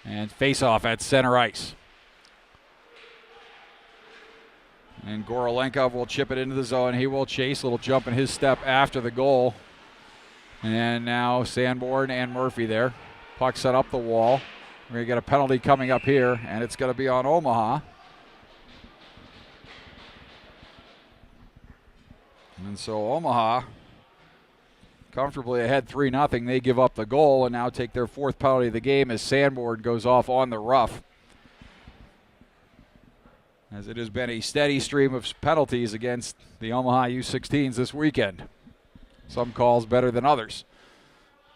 And face-off at center ice. And Gorolenkov will chip it into the zone. He will chase. A little jump in his step after the goal. And now Sanborn and Murphy there. Puck set up the wall. We're going to get a penalty coming up here, and it's going to be on Omaha. And so Omaha comfortably ahead 3-0. They give up the goal and now take their 4th penalty of the game as Sanborn goes off on the rough. as it has been a steady stream of penalties against the Omaha U16s this weekend. Some calls better than others.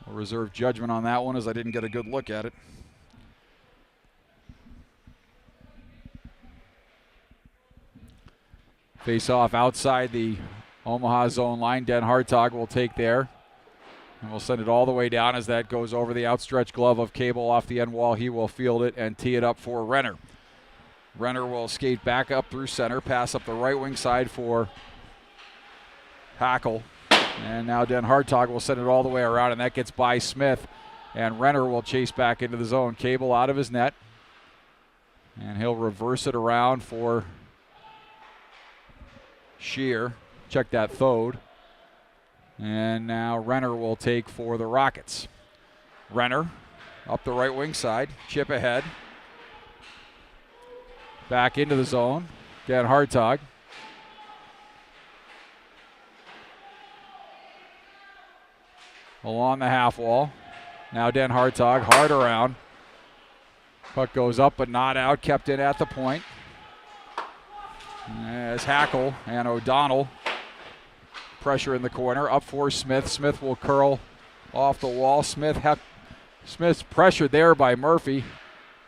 I'll reserve judgment on that one as I didn't get a good look at it. Face off outside the Omaha zone line. Den Hartog will take there. And we'll send it all the way down as that goes over the outstretched glove of Cable off the end wall. He will field it and tee it up for Renner. Renner will skate back up through center, pass up the right wing side for Hackle. And now Den Hartog will send it all the way around, and that gets by Smith. And Renner will chase back into the zone. Cable out of his net. And he'll reverse it around for Shear. Check that Thode. And now Renner will take for the Rockets. Renner up the right wing side, chip ahead. Back into the zone. Den Hartog. Along the half wall. Now Den Hartog, hard around. Puck goes up but not out, kept in at the point. As Hackle and O'Donnell pressure in the corner. Up for Smith. Smith will curl off the wall. Smith's pressured there by Murphy.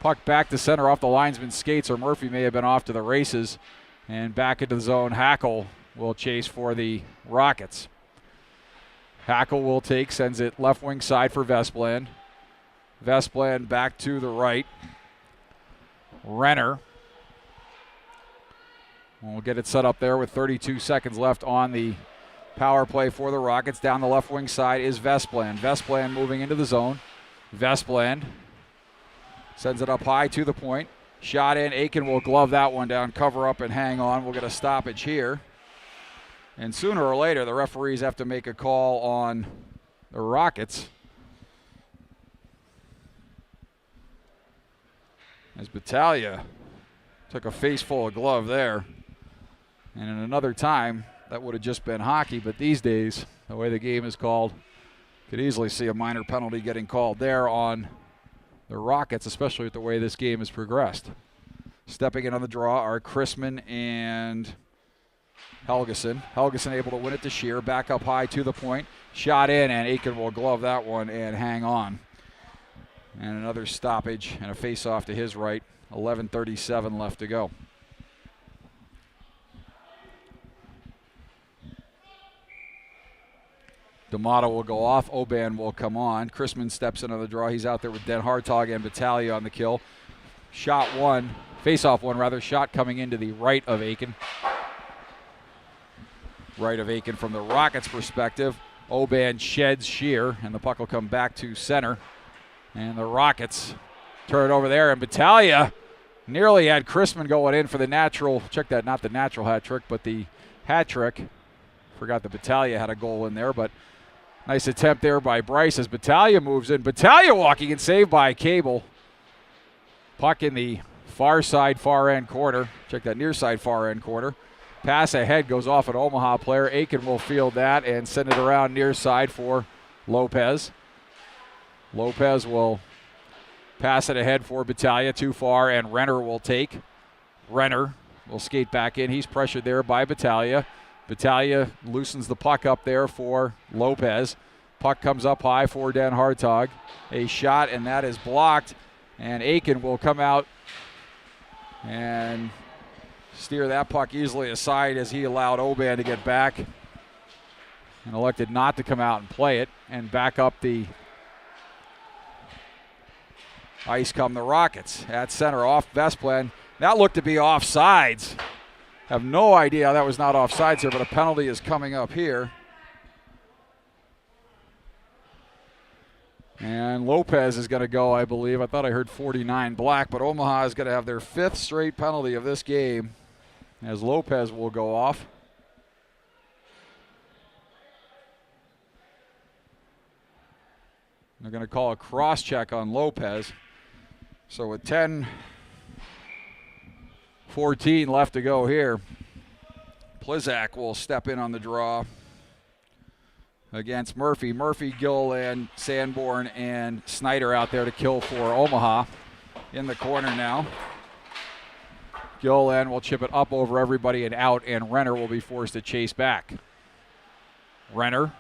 Puck back to center off the linesman's skates, or Murphy may have been off to the races. And back into the zone. Hackle will chase for the Rockets. Hackle will take, sends it left wing side for Vesplan. Vesplan back to the right. Renner will get it set up there with 32 seconds left on the power play for the Rockets. Down the left wing side is Vesplan. Vesplan moving into the zone. Vesplan sends it up high to the point. Shot in. Aiken will glove that one down, cover up and hang on. We'll get a stoppage here. And sooner or later, the referees have to make a call on the Rockets. As Battaglia took a face full of glove there. And in another time, that would have just been hockey. But these days, the way the game is called, could easily see a minor penalty getting called there on the Rockets, especially with the way this game has progressed. Stepping in on the draw are Chrisman and Helgeson. Helgeson able to win it to Shear. Back up high to the point. Shot in, and Aiken will glove that one and hang on. And another stoppage and a face-off to his right. 11:37 left to go. D'Amato will go off. Oban will come on. Chrisman steps in on the draw. He's out there with Den Hartog and Battaglia on the kill. Shot one. Face-off one, rather. Shot coming into the right of Aiken. Right of Aiken from the Rockets' perspective. Oban sheds Shear, and the puck will come back to center. And the Rockets turn it over there, and Battaglia nearly had Chrisman going in for the natural, check that, not the natural hat trick, but the hat trick. Forgot that Battaglia had a goal in there, but nice attempt there by Bryce as Battaglia moves in. Battaglia walking and saved by Cable. Puck in the far side, far end corner. Check that near side, far end corner. Pass ahead goes off an Omaha player. Aiken will field that and send it around near side for Lopez. Lopez will pass it ahead for Battaglia, too far, and Renner will take. Renner will skate back in. He's pressured there by Battaglia. Battaglia loosens the puck up there for Lopez. Puck comes up high for Den Hartog. A shot, and that is blocked. And Aiken will come out and steer that puck easily aside as he allowed Oban to get back and elected not to come out and play it. And back up the ice come the Rockets. At center off Vesplan. That looked to be offsides. Have no idea how that was not offsides here, but a penalty is coming up here. And Lopez is going to go, I believe. I thought I heard 49 black, but Omaha is going to have their 5th straight penalty of this game as Lopez will go off. They're going to call a cross-check on Lopez. So with 10:14 left to go here, Plizak will step in on the draw against Murphy. Murphy, Gill, and Sanborn and Snyder out there to kill for Omaha. In the corner now. Gilliland will chip it up over everybody and out, and Renner will be forced to chase back. Renner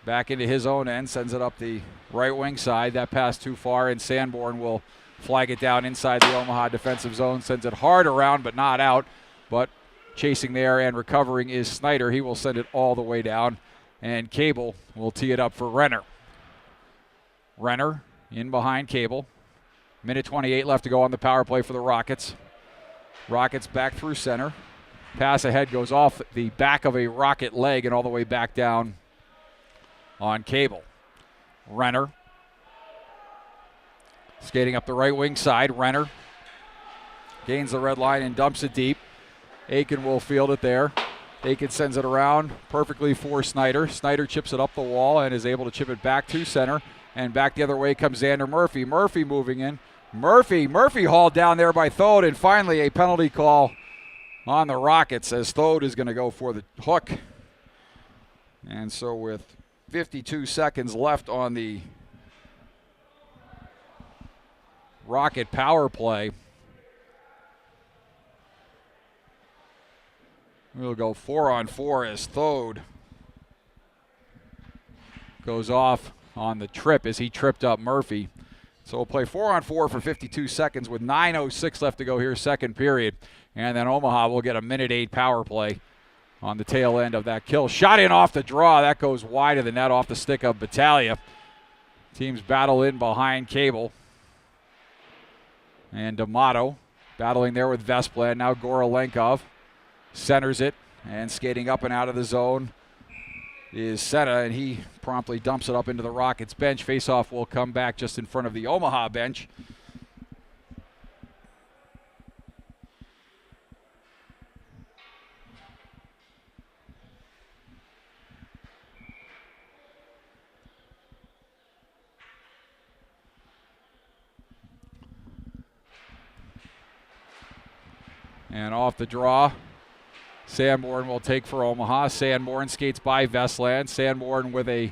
back into his own end, sends it up the right wing side. That pass too far, and Sanborn will flag it down inside the Omaha defensive zone. Sends it hard around, but not out. But chasing there and recovering is Snyder. He will send it all the way down, and Cable will tee it up for Renner. Renner in behind Cable. Minute 28 left to go on the power play for the Rockets. Rockets back through center. Pass ahead goes off the back of a Rocket leg and all the way back down on Cable. Renner skating up the right wing side. Renner gains the red line and dumps it deep. Aiken will field it there. Aiken sends it around perfectly for Snyder. Snyder chips it up the wall and is able to chip it back to center. And back the other way comes Xander Murphy. Murphy moving in. Murphy hauled down there by Thode, and finally a penalty call on the Rockets as Thode is going to go for the hook. And so with 52 seconds left on the Rocket power play, we'll go 4-on-4 as Thode goes off on the trip as he tripped up Murphy. So we'll play 4-on-4 for 52 seconds with 9:06 left to go here, second period. And then Omaha will get a minute 8 power play on the tail end of that kill. Shot in off the draw. That goes wide of the net off the stick of Battaglia. Teams battle in behind Cable. And D'Amato battling there with Vesplan. Now Gorolenkov centers it, and skating up and out of the zone is Senna, and he promptly dumps it up into the Rockets bench. Faceoff will come back just in front of the Omaha bench. And off the draw, Sanborn will take for Omaha. Sanborn skates by Vestland. Sanborn with a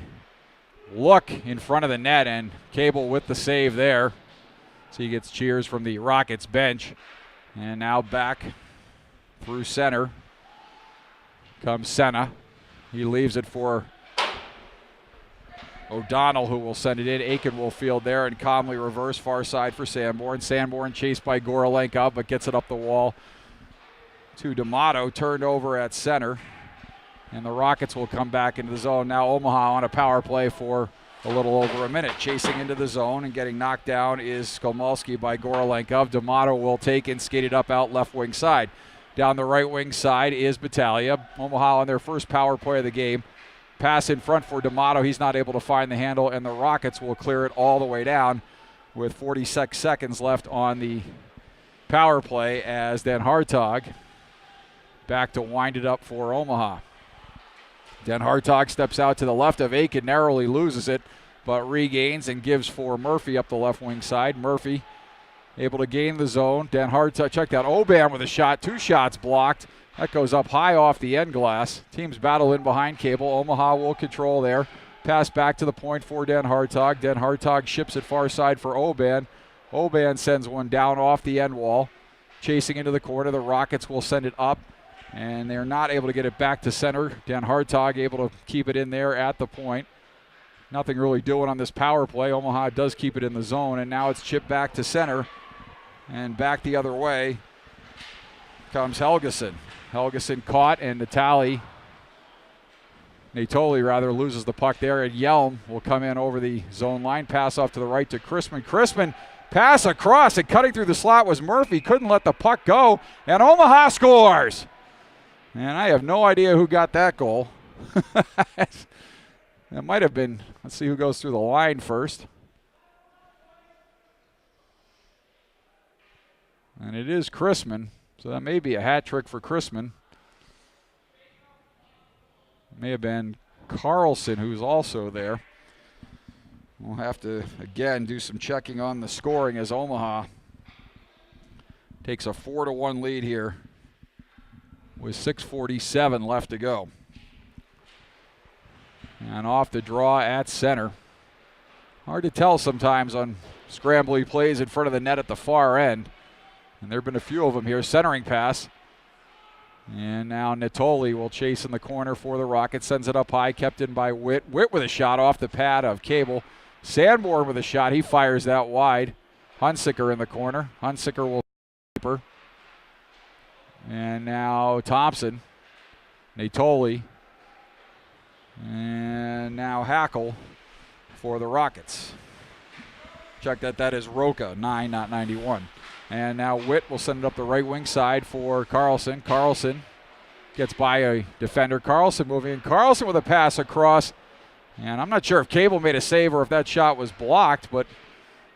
look in front of the net, and Cable with the save there. So he gets cheers from the Rockets bench. And now back through center comes Senna. He leaves it for O'Donnell, who will send it in. Aiken will field there and calmly reverse far side for Sanborn. Sanborn chased by Gorolenkov, but gets it up the wall to D'Amato, turned over at center, and the Rockets will come back into the zone. Now Omaha on a power play for a little over a minute. Chasing into the zone and getting knocked down is Skolmalski by Gorolenkov. D'Amato will take and skate it up out left wing side. Down the right wing side is Battaglia. Omaha on their first power play of the game. Pass in front for D'Amato. He's not able to find the handle, and the Rockets will clear it all the way down with 46 seconds left on the power play as Den Hartog back to wind it up for Omaha. Den Hartog steps out to the left of Aiken, narrowly loses it, but regains and gives for Murphy up the left wing side. Murphy able to gain the zone. Den Hartog, check out Oban with a shot, 2 shots blocked. That goes up high off the end glass. Teams battle in behind Cable. Omaha will control there. Pass back to the point for Den Hartog. Den Hartog ships it far side for Oban. Oban sends one down off the end wall. Chasing into the corner, the Rockets will send it up, and they're not able to get it back to center. Den Hartog able to keep it in there at the point. Nothing really doing on this power play. Omaha does keep it in the zone, and now it's chipped back to center. And back the other way comes Helgeson. Helgeson caught, and Natoli loses the puck there, and Yelm will come in over the zone line. Pass off to the right to Chrisman. Chrisman pass across, and cutting through the slot was Murphy. Couldn't let the puck go, and Omaha scores. And I have no idea who got that goal. That might have been, let's see who goes through the line first. And it is Chrisman, so that may be a hat trick for Chrisman. It may have been Carlson who's also there. We'll have to, again, do some checking on the scoring as Omaha takes a 4-1 lead here with 6:47 left to go. And off the draw at center. Hard to tell sometimes on scrambly plays in front of the net at the far end. And there have been a few of them here. Centering pass. And now Natoli will chase in the corner for the Rockets. Sends it up high, kept in by Witt. Witt with a shot off the pad of Cable. Sanborn with a shot. He fires that wide. Hunsicker in the corner. Hunsicker will keeper. And now Thompson. Natoli. And now Hackle for the Rockets. Check that is Roca, 9, not 91. And now Witt will send it up the right wing side for Carlson. Carlson gets by a defender. Carlson moving in. Carlson with a pass across. And I'm not sure if Cable made a save or if that shot was blocked, but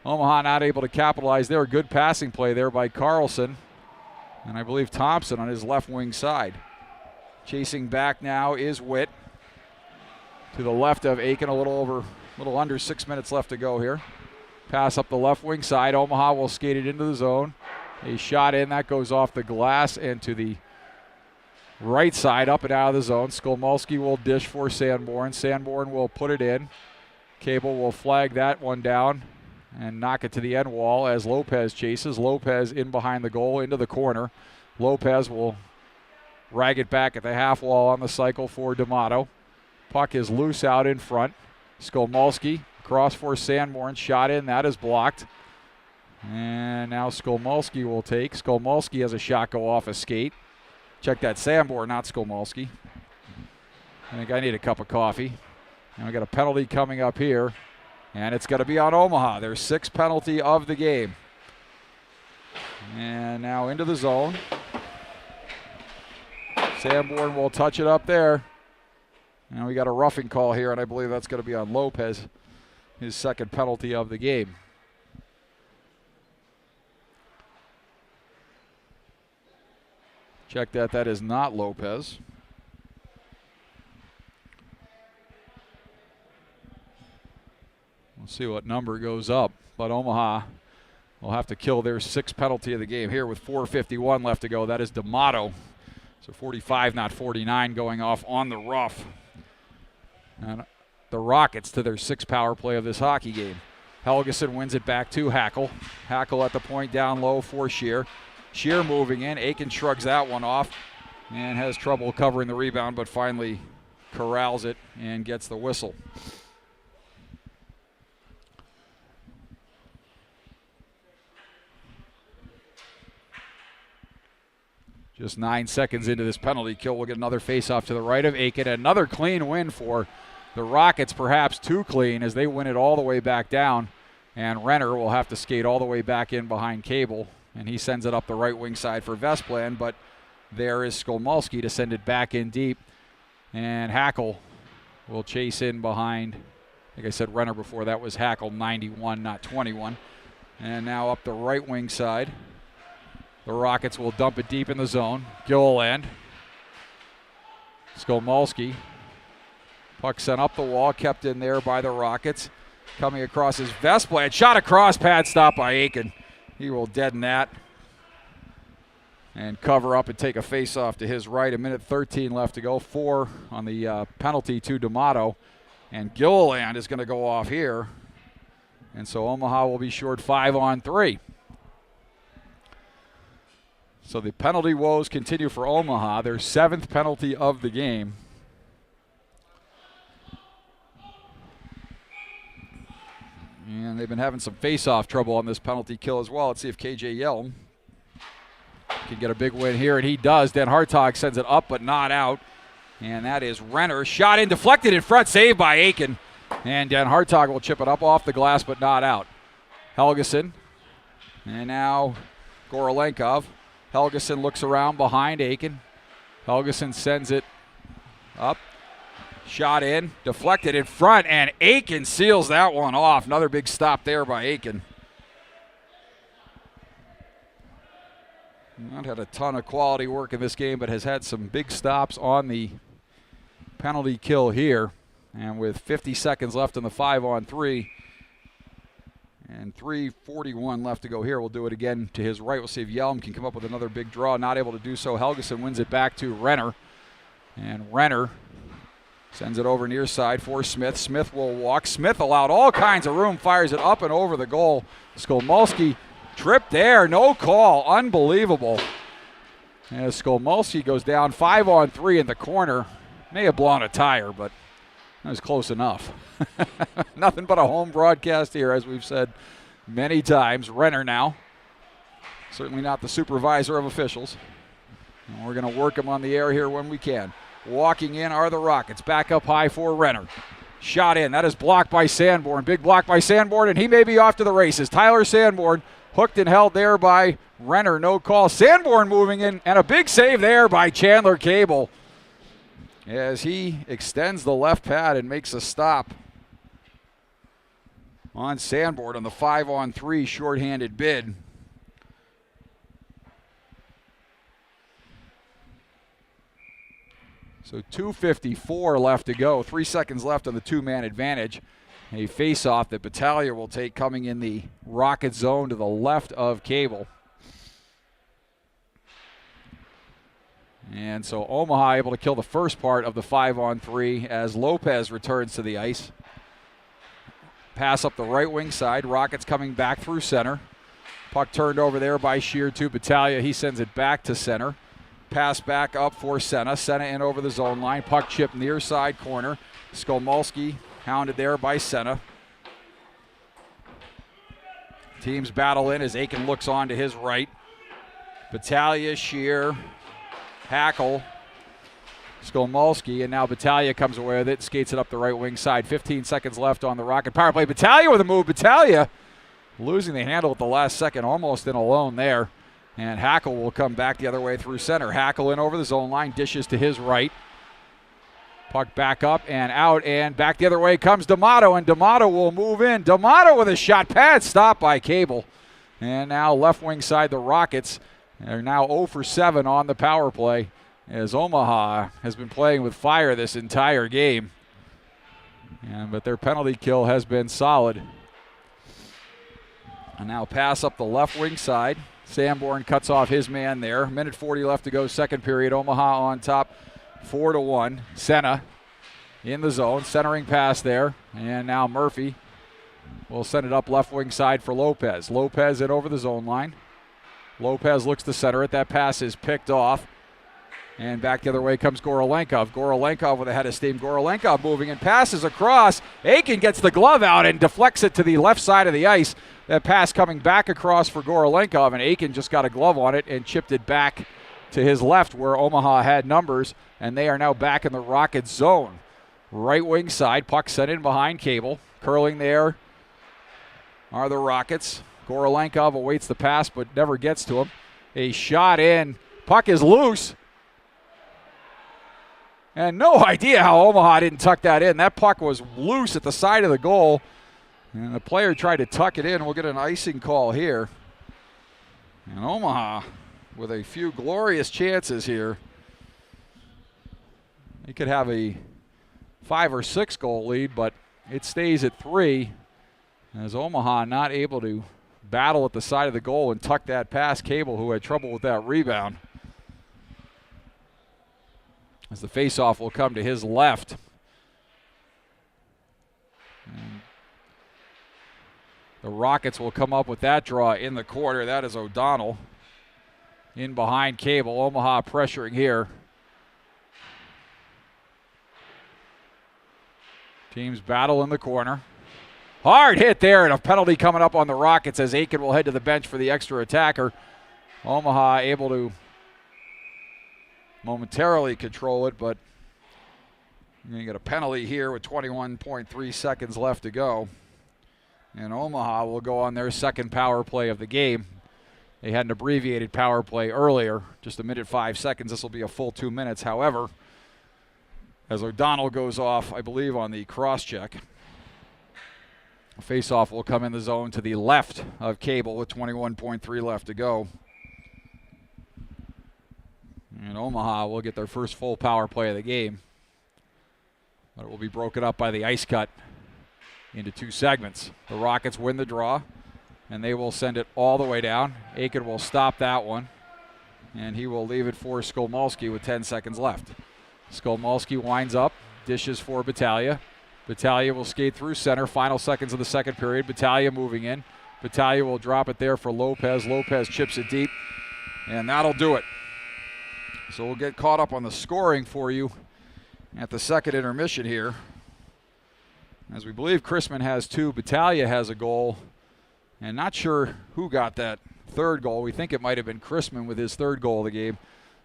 Omaha not able to capitalize there. Good passing play there by Carlson. And I believe Thompson on his left wing side. Chasing back now is Witt. To the left of Aiken, a little under 6 minutes left to go here. Pass up the left wing side. Omaha will skate it into the zone. A shot in, that goes off the glass and to the right side, up and out of the zone. Skolmolski will dish for Sanborn. Sanborn will put it in. Cable will flag that one down and knock it to the end wall as Lopez chases. Lopez in behind the goal into the corner. Lopez will rag it back at the half wall on the cycle for D'Amato. Puck is loose out in front. Skolmolski cross for Sanborn. Shot in. That is blocked. And now Skolmolski will take. Skolmolski has a shot go off a skate. Check that. Sanborn, not Skolmolski. I think I need a cup of coffee. And we got a penalty coming up here. And it's going to be on Omaha. Their sixth penalty of the game. And now into the zone. Sanborn will touch it up there. And we got a roughing call here, and I believe that's going to be on Lopez, his second penalty of the game. Check that. That is not Lopez. We'll see what number goes up. But Omaha will have to kill their sixth penalty of the game here with 4:51 left to go. That is D'Amato. So 45, not 49, going off on the rough. And the Rockets to their sixth power play of this hockey game. Helgeson wins it back to Hackle. Hackle at the point down low for Scheer. Scheer moving in. Aiken shrugs that one off and has trouble covering the rebound, but finally corrals it and gets the whistle. Just 9 seconds into this penalty kill, we'll get another face-off to the right of Aiken. Another clean win for the Rockets, perhaps too clean, as they win it all the way back down. And Renner will have to skate all the way back in behind Cable. And he sends it up the right wing side for Vesplan, but there is Skolmolski to send it back in deep. And Hackle will chase in behind, like I said, Renner before. That was Hackle, 91, not 21. And now up the right wing side. The Rockets will dump it deep in the zone. Gilliland. Skolmolski. Puck sent up the wall, kept in there by the Rockets. Coming across his Vesplan. Shot across, pad stop by Aiken. He will deaden that and cover up and take a face-off to his right. 1:13 left to go. 4 on the penalty to D'Amato. And Gilliland is going to go off here. And so Omaha will be short 5-on-3. So the penalty woes continue for Omaha, their 7th penalty of the game. And they've been having some face-off trouble on this penalty kill as well. Let's see if KJ Yelm can get a big win here, and he does. Dan Hartog sends it up but not out. And that is Renner. Shot in, deflected in front, saved by Aiken. And Dan Hartog will chip it up off the glass but not out. Helgeson. And now Gorolenkov. Helgeson looks around behind Aiken. Helgeson sends it up. Shot in, deflected in front, and Aiken seals that one off. Another big stop there by Aiken. Not had a ton of quality work in this game, but has had some big stops on the penalty kill here. And with 50 seconds left in the 5-on-3, and 3:41 left to go here. We'll do it again to his right. We'll see if Yelm can come up with another big draw. Not able to do so. Helgeson wins it back to Renner. And Renner sends it over near side for Smith. Smith will walk. Smith allowed all kinds of room. Fires it up and over the goal. Skolmolski Trip there, no call, unbelievable. As Skolmolsky goes down 5-on-3 in the corner. May have blown a tire, but that was close enough. Nothing but a home broadcast here, as we've said many times. Renner now, certainly not the supervisor of officials. And we're going to work him on the air here when we can. Walking in are the Rockets. Back up high for Renner. Shot in. That is blocked by Sanborn. Big block by Sanborn, and he may be off to the races. Tyler Sanborn hooked and held there by Renner. No call. Sanborn moving in, and a big save there by Chandler Cable as he extends the left pad and makes a stop on Sanborn on the 5-on-3 shorthanded bid. So 2:54 left to go. 3 seconds left on the two-man advantage. A face-off that Battaglia will take coming in the Rocket zone to the left of Cable. And so Omaha able to kill the first part of the 5-on-3 as Lopez returns to the ice. Pass up the right wing side. Rockets coming back through center. Puck turned over there by Shear to Battaglia. He sends it back to center. Pass back up for Senna. Senna in over the zone line. Puck chip near side corner. Skolmolsky hounded there by Senna. Teams battle in as Aiken looks on to his right. Battaglia, Shear, Hackle, Skolmolsky, and now Battaglia comes away with it, skates it up the right wing side. 15 seconds left on the Rocket power play. Battaglia with a move. Battaglia losing the handle at the last second, almost in alone there. And Hackle will come back the other way through center. Hackle in over the zone line, dishes to his right. Puck back up and out, and back the other way comes D'Amato, and D'Amato will move in. D'Amato with a shot pad, stopped by Cable. And now left wing side, the Rockets are now 0 for 7 on the power play, as Omaha has been playing with fire this entire game. But their penalty kill has been solid. And now pass up the left wing side. Sanborn cuts off his man there. Minute 40 left to go, second period. Omaha on top, 4-1. Senna in the zone, centering pass there. And now Murphy will send it up left wing side for Lopez. Lopez in over the zone line. Lopez looks to center it. That pass is picked off. And back the other way comes Gorolenkov. Gorolenkov with a head of steam. Gorolenkov moving and passes across. Aiken gets the glove out and deflects it to the left side of the ice. That pass coming back across for Gorolenkov, and Aiken just got a glove on it and chipped it back to his left where Omaha had numbers, and they are now back in the Rocket zone. Right wing side, puck sent in behind Cable. Curling there are the Rockets. Gorolenkov awaits the pass but never gets to him. A shot in. Puck is loose. And no idea how Omaha didn't tuck that in. That puck was loose at the side of the goal. And the player tried to tuck it in. We'll get an icing call here. And Omaha with a few glorious chances here. He could have a 5 or 6 goal lead, but it stays at 3. As Omaha not able to battle at the side of the goal and tuck that past Cable, who had trouble with that rebound. As the faceoff will come to his left. And the Rockets will come up with that draw in the corner. That is O'Donnell in behind Cable. Omaha pressuring here. Teams battle in the corner. Hard hit there, and a penalty coming up on the Rockets as Aiken will head to the bench for the extra attacker. Omaha able to momentarily control it, but you're going to get a penalty here with 21.3 seconds left to go. And Omaha will go on their second power play of the game. They had an abbreviated power play earlier, just a minute 5 seconds. This will be a full 2 minutes. However, as O'Donnell goes off, I believe, on the cross-check, face-off will come in the zone to the left of Cable with 21.3 left to go. And Omaha will get their first full power play of the game. But it will be broken up by the ice cut into 2 segments. The Rockets win the draw, and they will send it all the way down. Aiken will stop that one, and he will leave it for Skolmolsky with 10 seconds left. Skolmolsky winds up, dishes for Battaglia. Battaglia will skate through center. Final seconds of the second period. Battaglia moving in. Battaglia will drop it there for Lopez. Lopez chips it deep, and that'll do it. So we'll get caught up on the scoring for you at the second intermission here, as we believe Chrisman has 2, Battaglia has a goal, and not sure who got that third goal. We think it might have been Chrisman with his third goal of the game.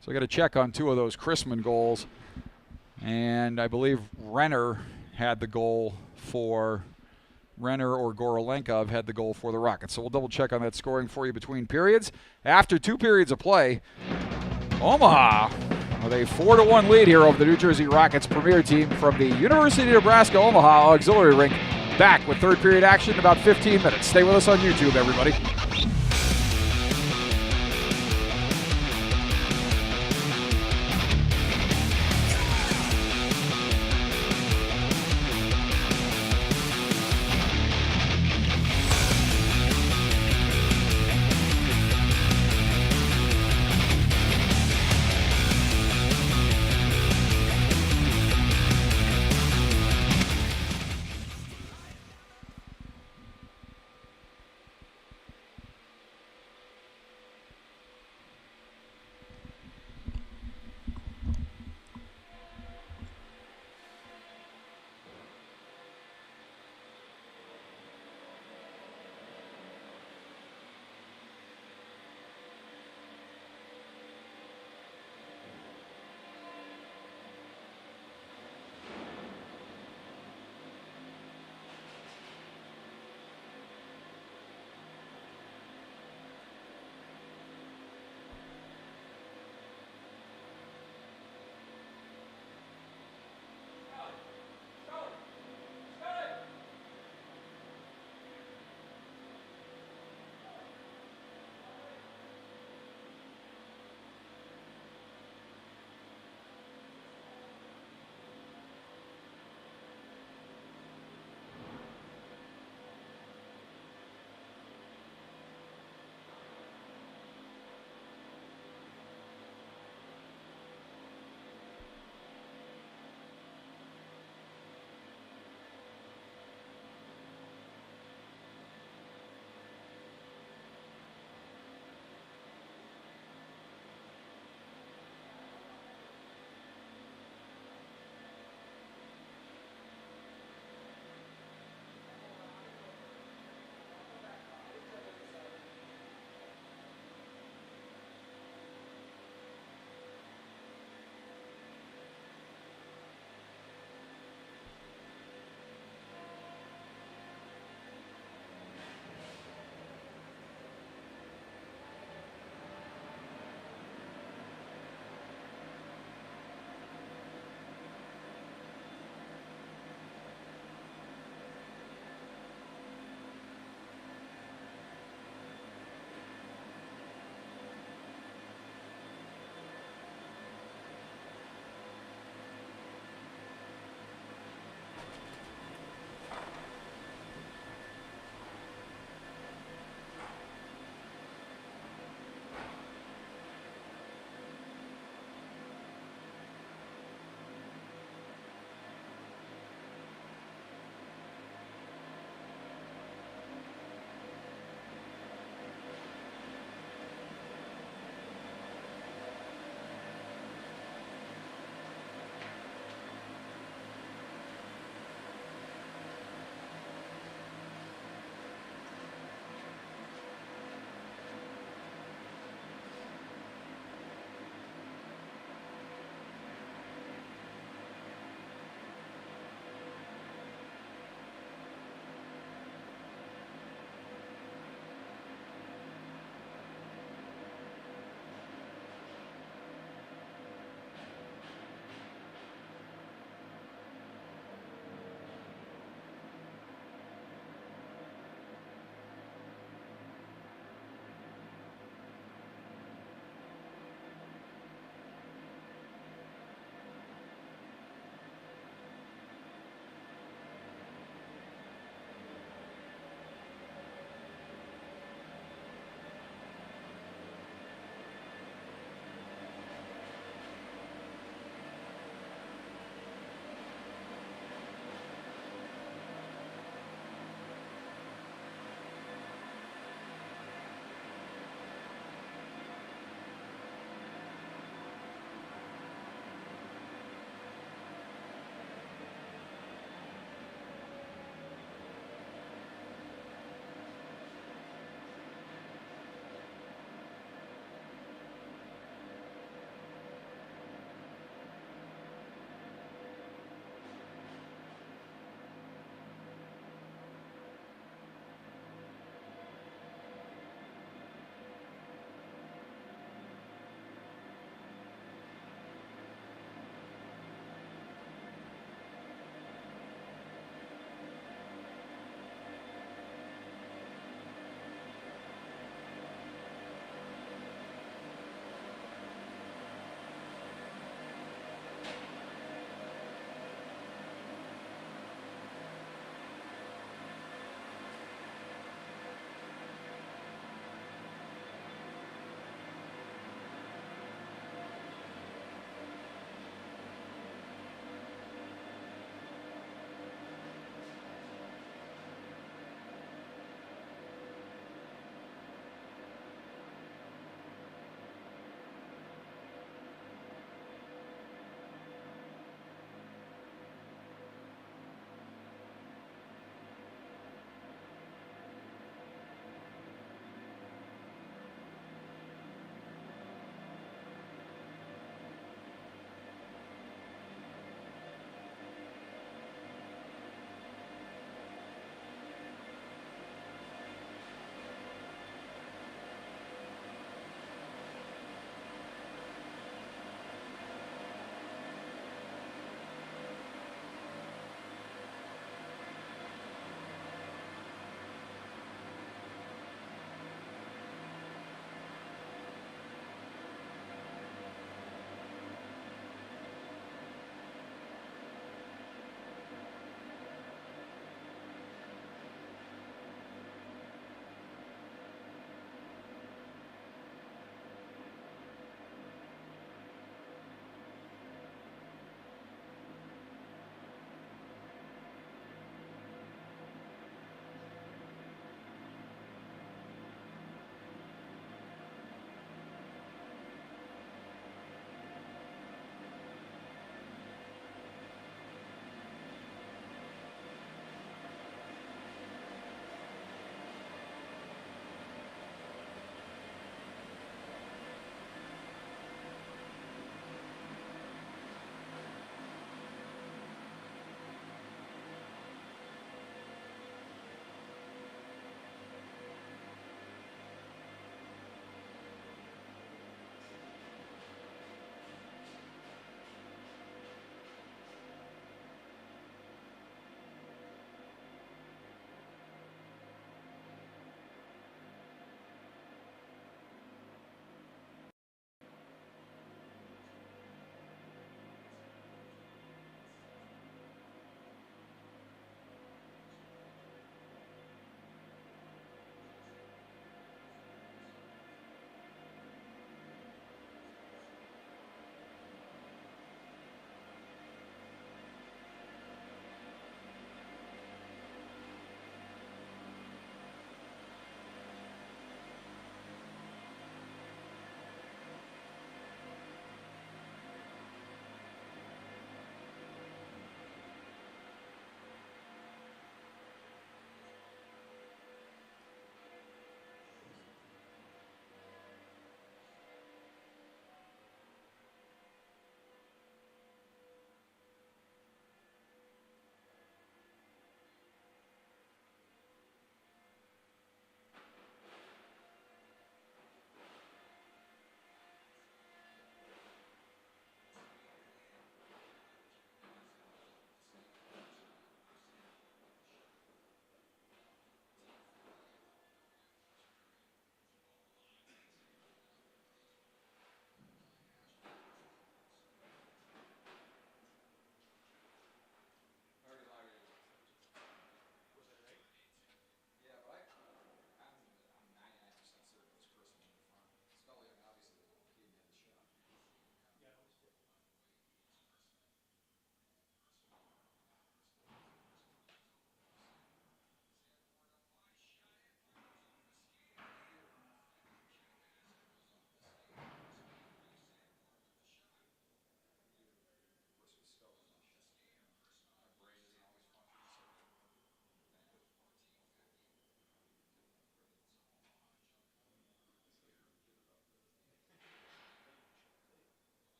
So I got to check on 2 of those Chrisman goals, and I believe Renner had the goal for Renner, or Gorolenkov had the goal for the Rockets. So we'll double check on that scoring for you between periods. After 2 periods of play, Omaha with a 4-1 lead here over the New Jersey Rockets premier team from the University of Nebraska Omaha Auxiliary Rink. Back with third period action in about 15 minutes. Stay with us on YouTube, everybody.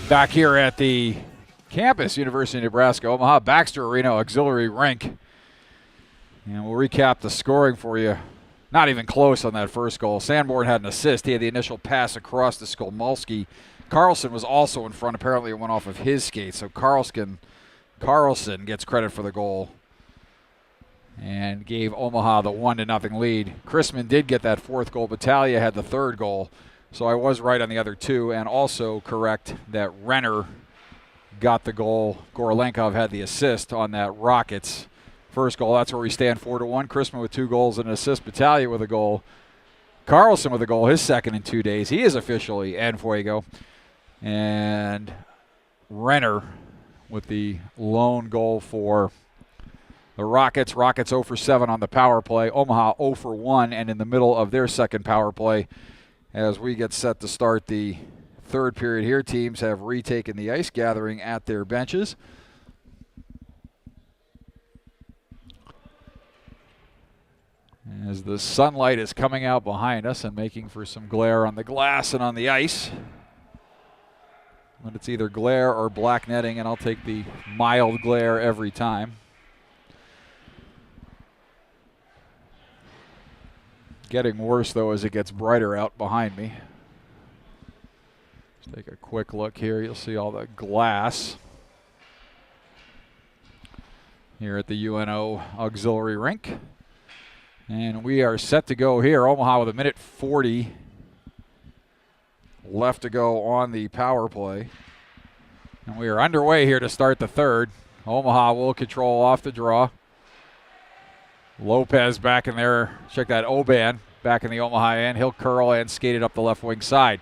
Back here at the campus, University of Nebraska, Omaha Baxter Arena Auxiliary Rink. And we'll recap the scoring for you. Not even close on that first goal. Sanborn had an assist. He had the initial pass across to Skolmolski. Carlson was also in front. Apparently it went off of his skate. So Carlson gets credit for the goal and gave Omaha the 1-0 lead. Chrisman did get that fourth goal. Battaglia had the third goal. So I was right on the other two, and also correct that Renner got the goal. Gorolenkov had the assist on that Rockets first goal. That's where we stand 4-1. Chrisman with 2 goals and an assist. Battaglia with a goal. Carlson with a goal, his second in 2 days. He is officially en fuego. And Renner with the lone goal for the Rockets. Rockets 0 for 7 on the power play. Omaha 0 for 1 and in the middle of their second power play. As we get set to start the third period here, teams have retaken the ice, gathering at their benches. As the sunlight is coming out behind us and making for some glare on the glass and on the ice. But it's either glare or black netting, and I'll take the mild glare every time. Getting worse, though, as it gets brighter out behind me. Let's take a quick look here. You'll see all the glass here at the UNO Auxiliary Rink. And we are set to go here. Omaha with 1:40 left to go on the power play. And we are underway here to start the third. Omaha will control off the draw. Lopez back in there. Check that, Oban back in the Omaha end. He'll curl and skate it up the left wing side.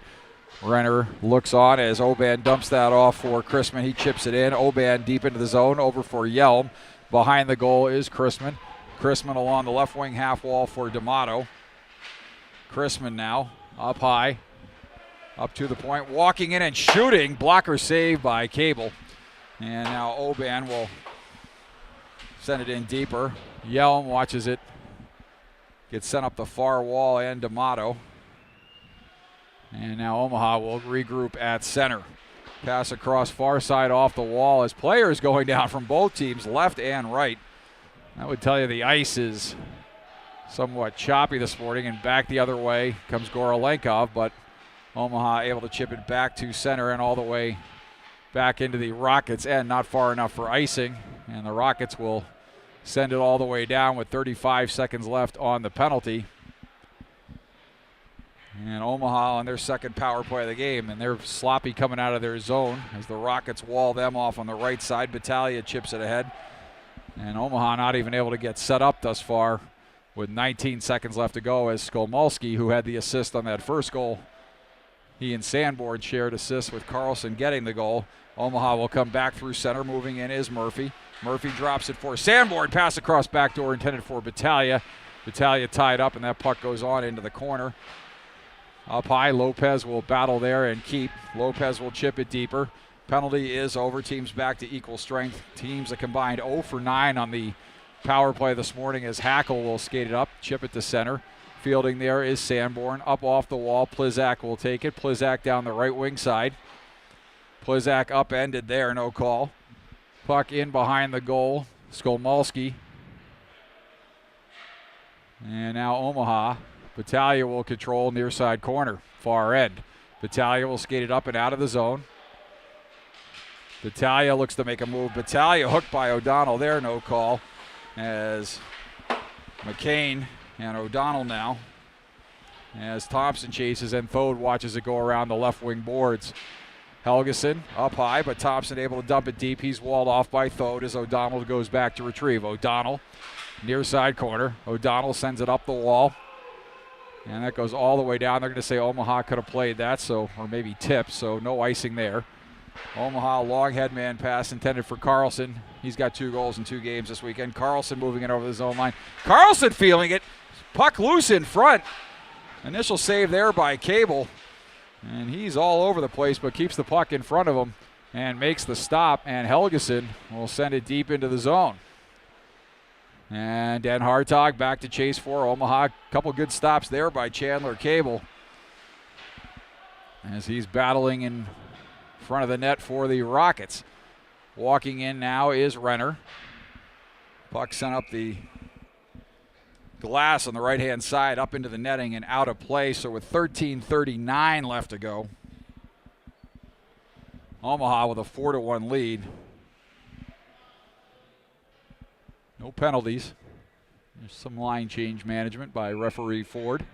Renner looks on as Oban dumps that off for Chrisman. He chips it in. Oban deep into the zone, over for Yelm. Behind the goal is Chrisman. Chrisman along the left wing half wall for D'Amato. Chrisman now up high, up to the point, walking in and shooting. Blocker save by Cable. And now Oban will send it in deeper. Yelm watches it. Gets sent up the far wall, and D'Amato. And now Omaha will regroup at center. Pass across far side off the wall as players going down from both teams, left and right. That would tell you the ice is somewhat choppy this morning, and back the other way comes Gorolenkov, but Omaha able to chip it back to center and all the way back into the Rockets' end, not far enough for icing, and the Rockets will send it all the way down with 35 seconds left on the penalty. And Omaha on their second power play of the game, and they're sloppy coming out of their zone as the Rockets wall them off on the right side. Battaglia chips it ahead. And Omaha not even able to get set up thus far with 19 seconds left to go as Skolmolski, who had the assist on that first goal. He and Sanborn shared assists with Carlson getting the goal. Omaha will come back through center. Moving in is Murphy. Murphy drops it for Sanborn. Pass across backdoor intended for Battaglia. Battaglia tied up, and that puck goes on into the corner. Up high, Lopez will battle there and keep. Lopez will chip it deeper. Penalty is over. Teams back to equal strength. Teams a combined 0 for 9 on the power play this morning as Hackle will skate it up, chip it to center. Fielding there is Sanborn. Up off the wall, Plizak will take it. Plizak down the right wing side. Plizak upended there, no call. Puck in behind the goal, Skolmolski. And now Omaha. Battaglia will control near side corner, far end. Battaglia will skate it up and out of the zone. Battaglia looks to make a move. Battaglia hooked by O'Donnell there, no call. As McCain and O'Donnell now. As Thompson chases and Thode watches it go around the left wing boards. Helgeson up high, but Thompson able to dump it deep. He's walled off by Thode as O'Donnell goes back to retrieve. O'Donnell, near side corner. O'Donnell sends it up the wall. And that goes all the way down. They're going to say Omaha could have played that, so or maybe tipped, so no icing there. Omaha long headman pass intended for Carlson. He's got 2 goals in 2 games this weekend. Carlson moving it over the zone line. Carlson feeling it. Puck loose in front. Initial save there by Cable. And he's all over the place, but keeps the puck in front of him and makes the stop. And Helgeson will send it deep into the zone. And Dan Hartog back to chase for Omaha. Couple good stops there by Chandler Cable as he's battling in front of the net for the Rockets. Walking in now is Renner. Puck sent up the glass on the right-hand side, up into the netting and out of play. So with 13:39 left to go, Omaha with a 4-1 lead. No penalties. There's some line change management by referee Ford.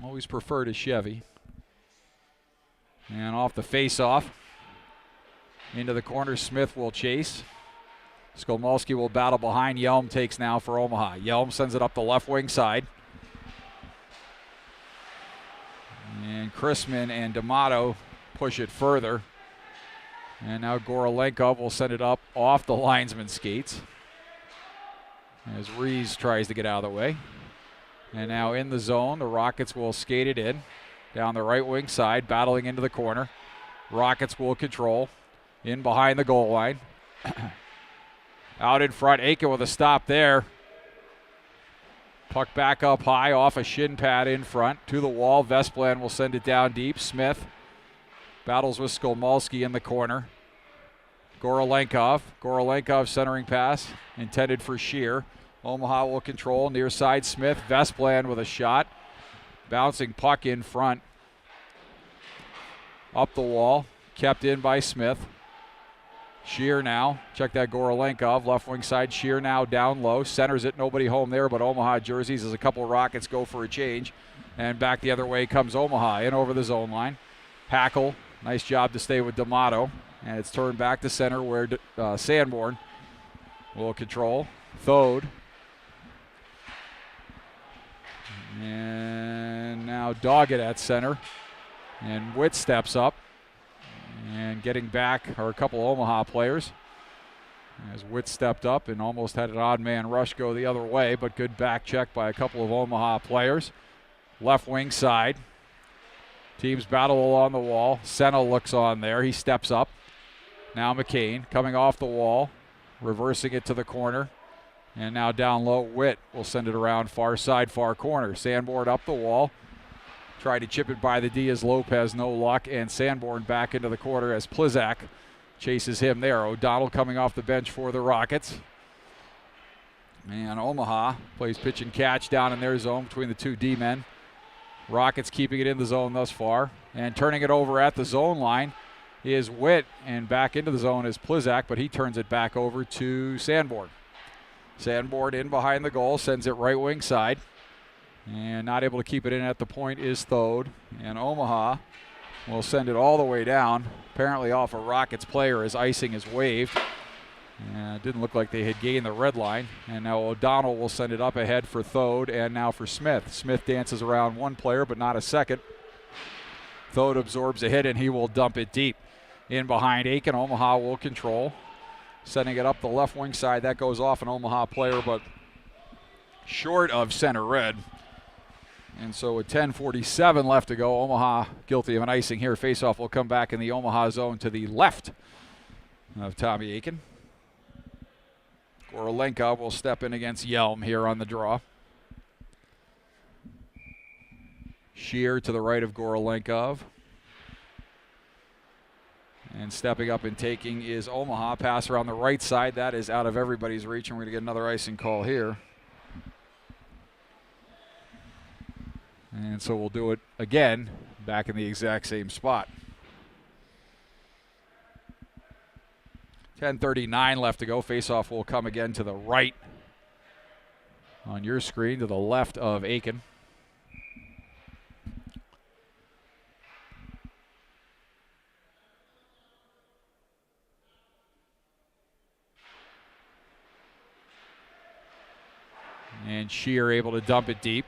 Always preferred a Chevy. And off the face-off, into the corner, Smith will chase. Skolmolsky will battle behind. Yelm takes now for Omaha. Yelm sends it up the left wing side. And Chrisman and D'Amato push it further. And now Gorolenkov will send it up off the linesman's skates as Rees tries to get out of the way. And now in the zone, the Rockets will skate it in down the right wing side, battling into the corner. Rockets will control in behind the goal line. Out in front, Aiken with a stop there. Puck back up high off a shin pad in front to the wall. Vesplan will send it down deep. Smith battles with Skolmolsky in the corner. Gorolenkov centering pass intended for Shear. Omaha will control near side. Smith. Vesplan with a shot. Bouncing puck in front. Up the wall. Kept in by Smith. Shear now. Check that Gorolenkov. Left wing side. Shear now down low. Centers it. Nobody home there but Omaha jerseys as a couple Rockets go for a change. And back the other way comes Omaha in over the zone line. Hackle. Nice job to stay with D'Amato. And it's turned back to center where Sanborn will control. Thode. And now Doggett at center. And Witt steps up. And getting back are a couple Omaha players. As Witt stepped up and almost had an odd man rush go the other way, but good back check by a couple of Omaha players. Left wing side. Teams battle along the wall. Senna looks on there. He steps up. Now McCain coming off the wall. Reversing it to the corner. And now down low, Witt will send it around far side, far corner. Sanborn up the wall. Tried to chip it by the Diaz-Lopez, no luck. And Sanborn back into the corner as Plizak chases him there. O'Donnell coming off the bench for the Rockets. And Omaha plays pitch and catch down in their zone between the two D-men. Rockets keeping it in the zone thus far. And turning it over at the zone line is Witt. And back into the zone is Plizak, but he turns it back over to Sanborn. Sanborn in behind the goal, sends it right wing side. And not able to keep it in at the point is Thode. And Omaha will send it all the way down. Apparently off a Rockets player as icing is waved. And it didn't look like they had gained the red line. And now O'Donnell will send it up ahead for Thode and now for Smith. Smith dances around one player but not a second. Thode absorbs a hit and he will dump it deep. In behind Aiken, Omaha will control. Sending it up the left wing side. That goes off an Omaha player but short of center red. And so with 10:47 left to go, Omaha guilty of an icing here. Faceoff will come back in the Omaha zone to the left of Tommy Aiken. Gorolenkov will step in against Yelm here on the draw. Shear to the right of Gorolenkov. And stepping up and taking is Omaha. Pass around the right side. That is out of everybody's reach, and we're going to get another icing call here. And so we'll do it again, back in the exact same spot. 10:39 left to go. Faceoff will come again to the right on your screen, to the left of Aiken. And Shear able to dump it deep.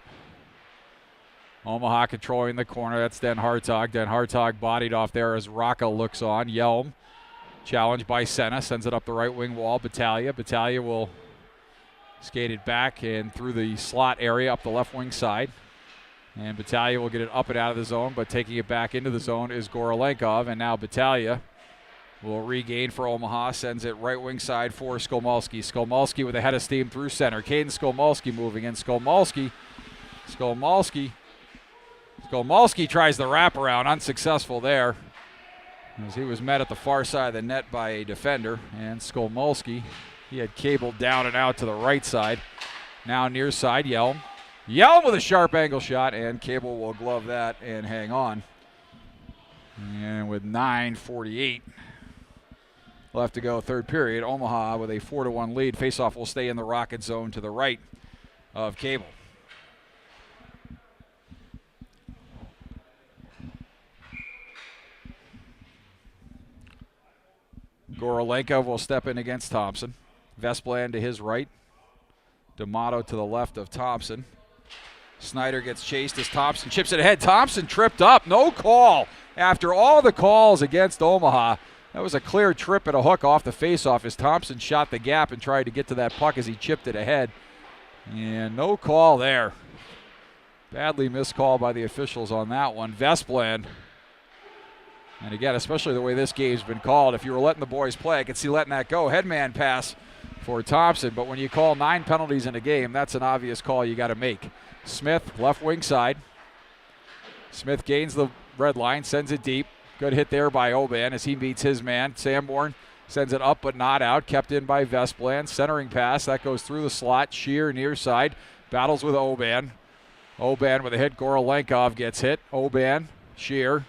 Omaha controlling the corner. That's Den Hartog. Den Hartog bodied off there as Rocca looks on. Yelm challenged by Senna. Sends it up the right wing wall. Battaglia will skate it back and through the slot area up the left wing side. And Battaglia will get it up and out of the zone, but taking it back into the zone is Gorolenkov. And now Battaglia will regain for Omaha. Sends it right wing side for Skolmolsky. Skolmolsky with a head of steam through center. Caden Skolmolsky moving in. Skolmolsky Skolmolski tries the wraparound, unsuccessful there, as he was met at the far side of the net by a defender. And Skolmolski, he had Cable down and out to the right side. Now near side, Yelm. Yelm with a sharp angle shot, and Cable will glove that and hang on. And with 9:48 left to go, third period, Omaha with a 4-1 lead. Faceoff will stay in the Rocket zone to the right of Cable. Gorolenko will step in against Thompson. Vesplan to his right. D'Amato to the left of Thompson. Snyder gets chased as Thompson chips it ahead. Thompson tripped up. No call. After all the calls against Omaha, that was a clear trip and a hook off the faceoff as Thompson shot the gap and tried to get to that puck as he chipped it ahead. And no call there. Badly missed call by the officials on that one. Vesplan. And again, especially the way this game's been called, if you were letting the boys play, I could see letting that go. Headman pass for Thompson, but when you call 9 penalties in a game, that's an obvious call you got to make. Smith, left wing side. Smith gains the red line, sends it deep. Good hit there by Oban as he meets his man. Sanborn sends it up but not out. Kept in by Vesplan. Centering pass. That goes through the slot. Shear near side. Battles with Oban. Oban with a hit. Gorolenkov gets hit. Oban. Shear.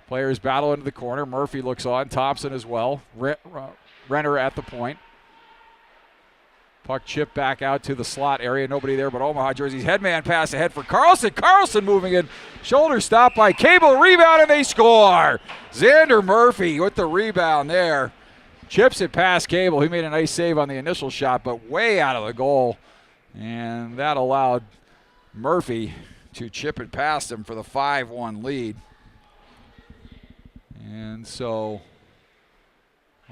Players battle into the corner. Murphy looks on. Thompson as well. Renner at the point. Puck chipped back out to the slot area. Nobody there but Omaha jerseys. Headman pass ahead for Carlson. Carlson moving in. Shoulder stop by Cable. Rebound and they score. Xander Murphy with the rebound there. Chips it past Cable. He made a nice save on the initial shot, but way out of the goal. And that allowed Murphy to chip it past him for the 5-1 lead. And so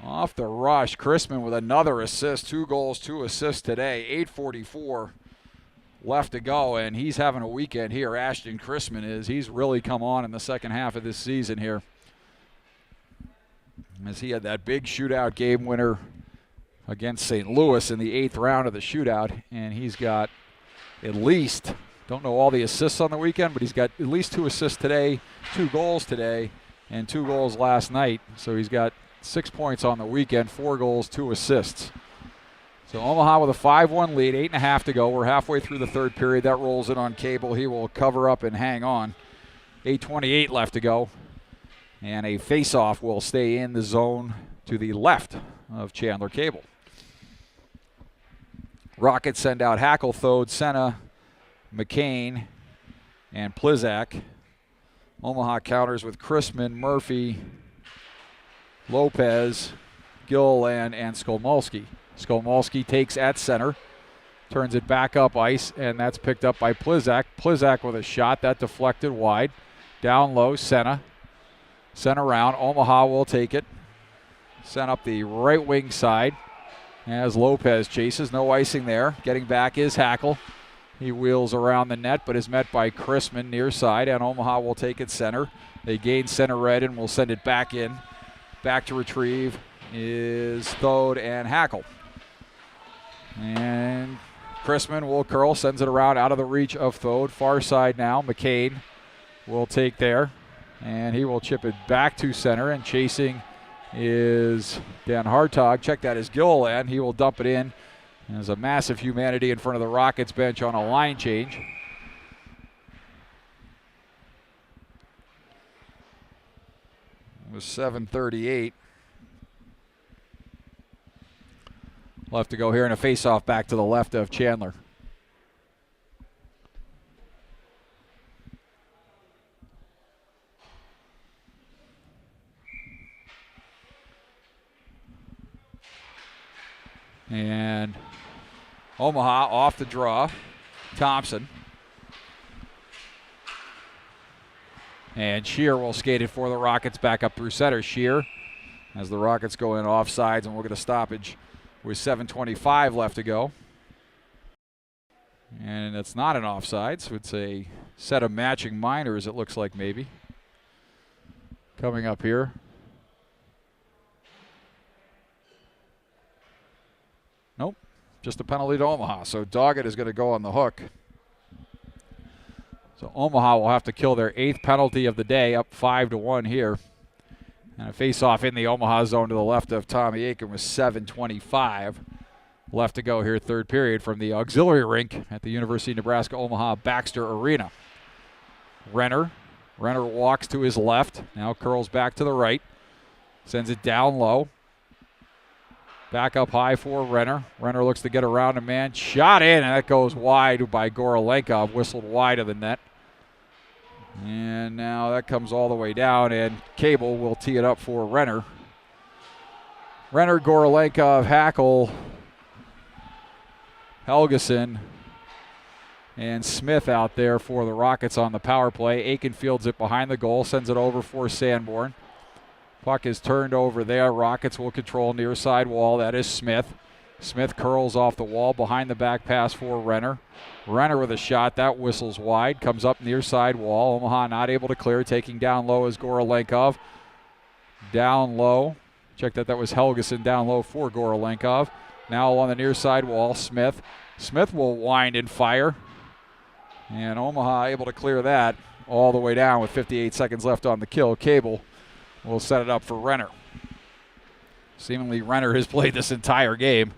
off the rush, Chrisman with another assist. 2 goals, 2 assists today. 8:44 left to go, and he's having a weekend here. Ashton Chrisman is. He's really come on in the second half of this season here, as he had that big shootout game winner against St. Louis in the 8th round of the shootout, and he's got at least, don't know all the assists on the weekend, but he's got at least 2 assists today, 2 goals today, and 2 goals last night. So he's got 6 points on the weekend, 4 goals, 2 assists. So Omaha with a 5-1 lead, 8.5 to go. We're halfway through the third period. That rolls in on Cable. He will cover up and hang on. 8:28 left to go. And a face-off will stay in the zone to the left of Chandler Cable. Rockets send out Hackle, Thode, Senna, McCain, and Plizak. Omaha counters with Chrisman, Murphy, Lopez, Gilliland, and Skolmolski. Skolmolski takes at center, turns it back up ice, and that's picked up by Plizak. Plizak with a shot, that deflected wide. Down low, Senna. Sent around, Omaha will take it. Sent up the right wing side as Lopez chases, no icing there. Getting back is Hackle. He wheels around the net, but is met by Chrisman near side, and Omaha will take it center. They gain center red and will send it back in. Back to retrieve is Thode and Hackle. And Chrisman will curl, sends it around out of the reach of Thode. Far side now, McCain will take there, and he will chip it back to center, and chasing is Dan Hartog. Check that as Gilliland. He will dump it in. There's a massive humanity in front of the Rockets bench on a line change. It was 7:38 left to go here, and a face-off back to the left of Chandler. And Omaha off the draw. Thompson. And Shear will skate it for the Rockets back up through center. Shear, as the Rockets go in offsides, and we'll get a stoppage with 7:25 left to go. And it's not an offside, so it's a set of matching minors, it looks like maybe. Coming up here. Nope, just a penalty to Omaha. So Doggett is going to go on the hook. So Omaha will have to kill their 8th penalty of the day, up 5-1 here. And a face-off in the Omaha zone to the left of Tommy Aiken with 7:25 left to go here, third period, from the auxiliary rink at the University of Nebraska Omaha Baxter Arena. Renner walks to his left, now curls back to the right, sends it down low. Back up high for Renner. Renner looks to get around a man, shot in, and that goes wide by Gorolenkov, whistled wide of the net. And now that comes all the way down, and Cable will tee it up for Renner. Renner, Gorolenkov, Hackle, Helgeson, and Smith out there for the Rockets on the power play. Aiken fields it behind the goal, sends it over for Sanborn. Puck is turned over there. Rockets will control near side wall. That is Smith. Smith curls off the wall, behind the back pass for Renner. Renner with a shot, that whistles wide, comes up near side wall. Omaha not able to clear, taking down low is Gorolenkov. Down low, check that was Helgeson down low for Gorolenkov. Now on the near side wall, Smith. Smith will wind and fire. And Omaha able to clear that all the way down with 58 seconds left on the kill. Cable will set it up for Renner. Seemingly Renner has played this entire game,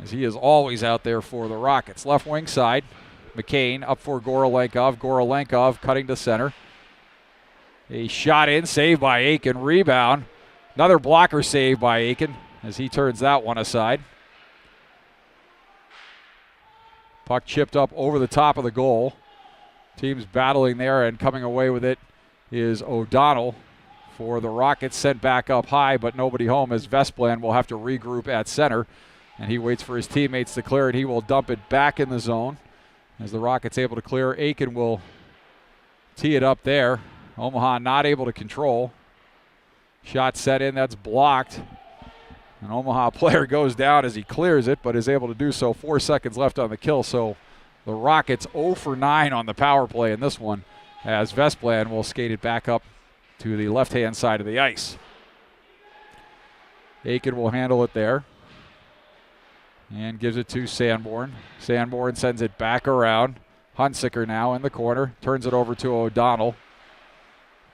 as he is always out there for the Rockets. Left wing side, McCain up for Gorolenkov. Gorolenkov cutting to center. A shot in, saved by Aiken. Rebound. Another blocker save by Aiken as he turns that one aside. Puck chipped up over the top of the goal. Teams battling there, and coming away with it is O'Donnell for the Rockets, sent back up high, but nobody home, as Vesplan will have to regroup at center. And he waits for his teammates to clear it. He will dump it back in the zone as the Rockets able to clear. Aiken will tee it up there. Omaha not able to control. Shot set in, that's blocked. An Omaha player goes down as he clears it, but is able to do so. 4 seconds left on the kill, so the Rockets 0 for 9 on the power play in this one, as Vesplan will skate it back up to the left-hand side of the ice. Aiken will handle it there and gives it to Sanborn. Sanborn sends it back around. Hunsicker now in the corner, turns it over to O'Donnell.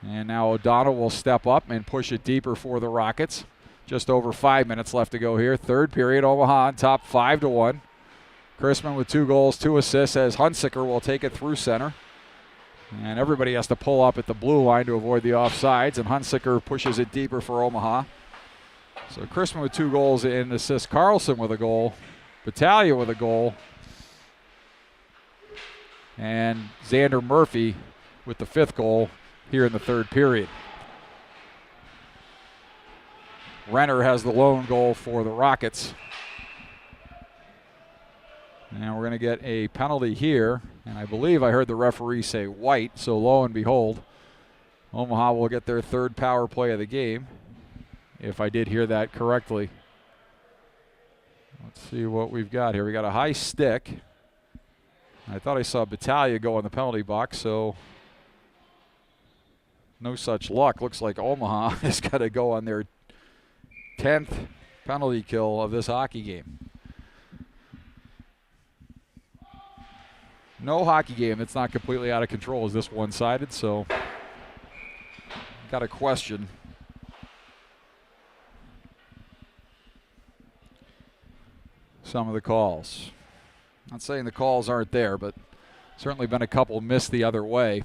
And now O'Donnell will step up and push it deeper for the Rockets. Just over 5 minutes left to go here. Third period, Omaha on top 5-1. Chrisman with 2 goals, 2 assists, as Hunsicker will take it through center. And everybody has to pull up at the blue line to avoid the offsides, and Hunsicker pushes it deeper for Omaha. So Chrisman with 2 goals and assists. Carlson with a goal. Battaglia with a goal. And Xander Murphy with the 5th goal here in the third period. Renner has the lone goal for the Rockets. And we're going to get a penalty here. And I believe I heard the referee say white, so lo and behold, Omaha will get their 3rd power play of the game, if I did hear that correctly. Let's see what we've got here. We got a high stick. I thought I saw Battaglia go in the penalty box, so no such luck. Looks like Omaha has got to go on their 10th penalty kill of this hockey game. No hockey game that's not completely out of control is this one-sided, so got a question. Some of the calls. Not saying the calls aren't there, but certainly been a couple missed the other way.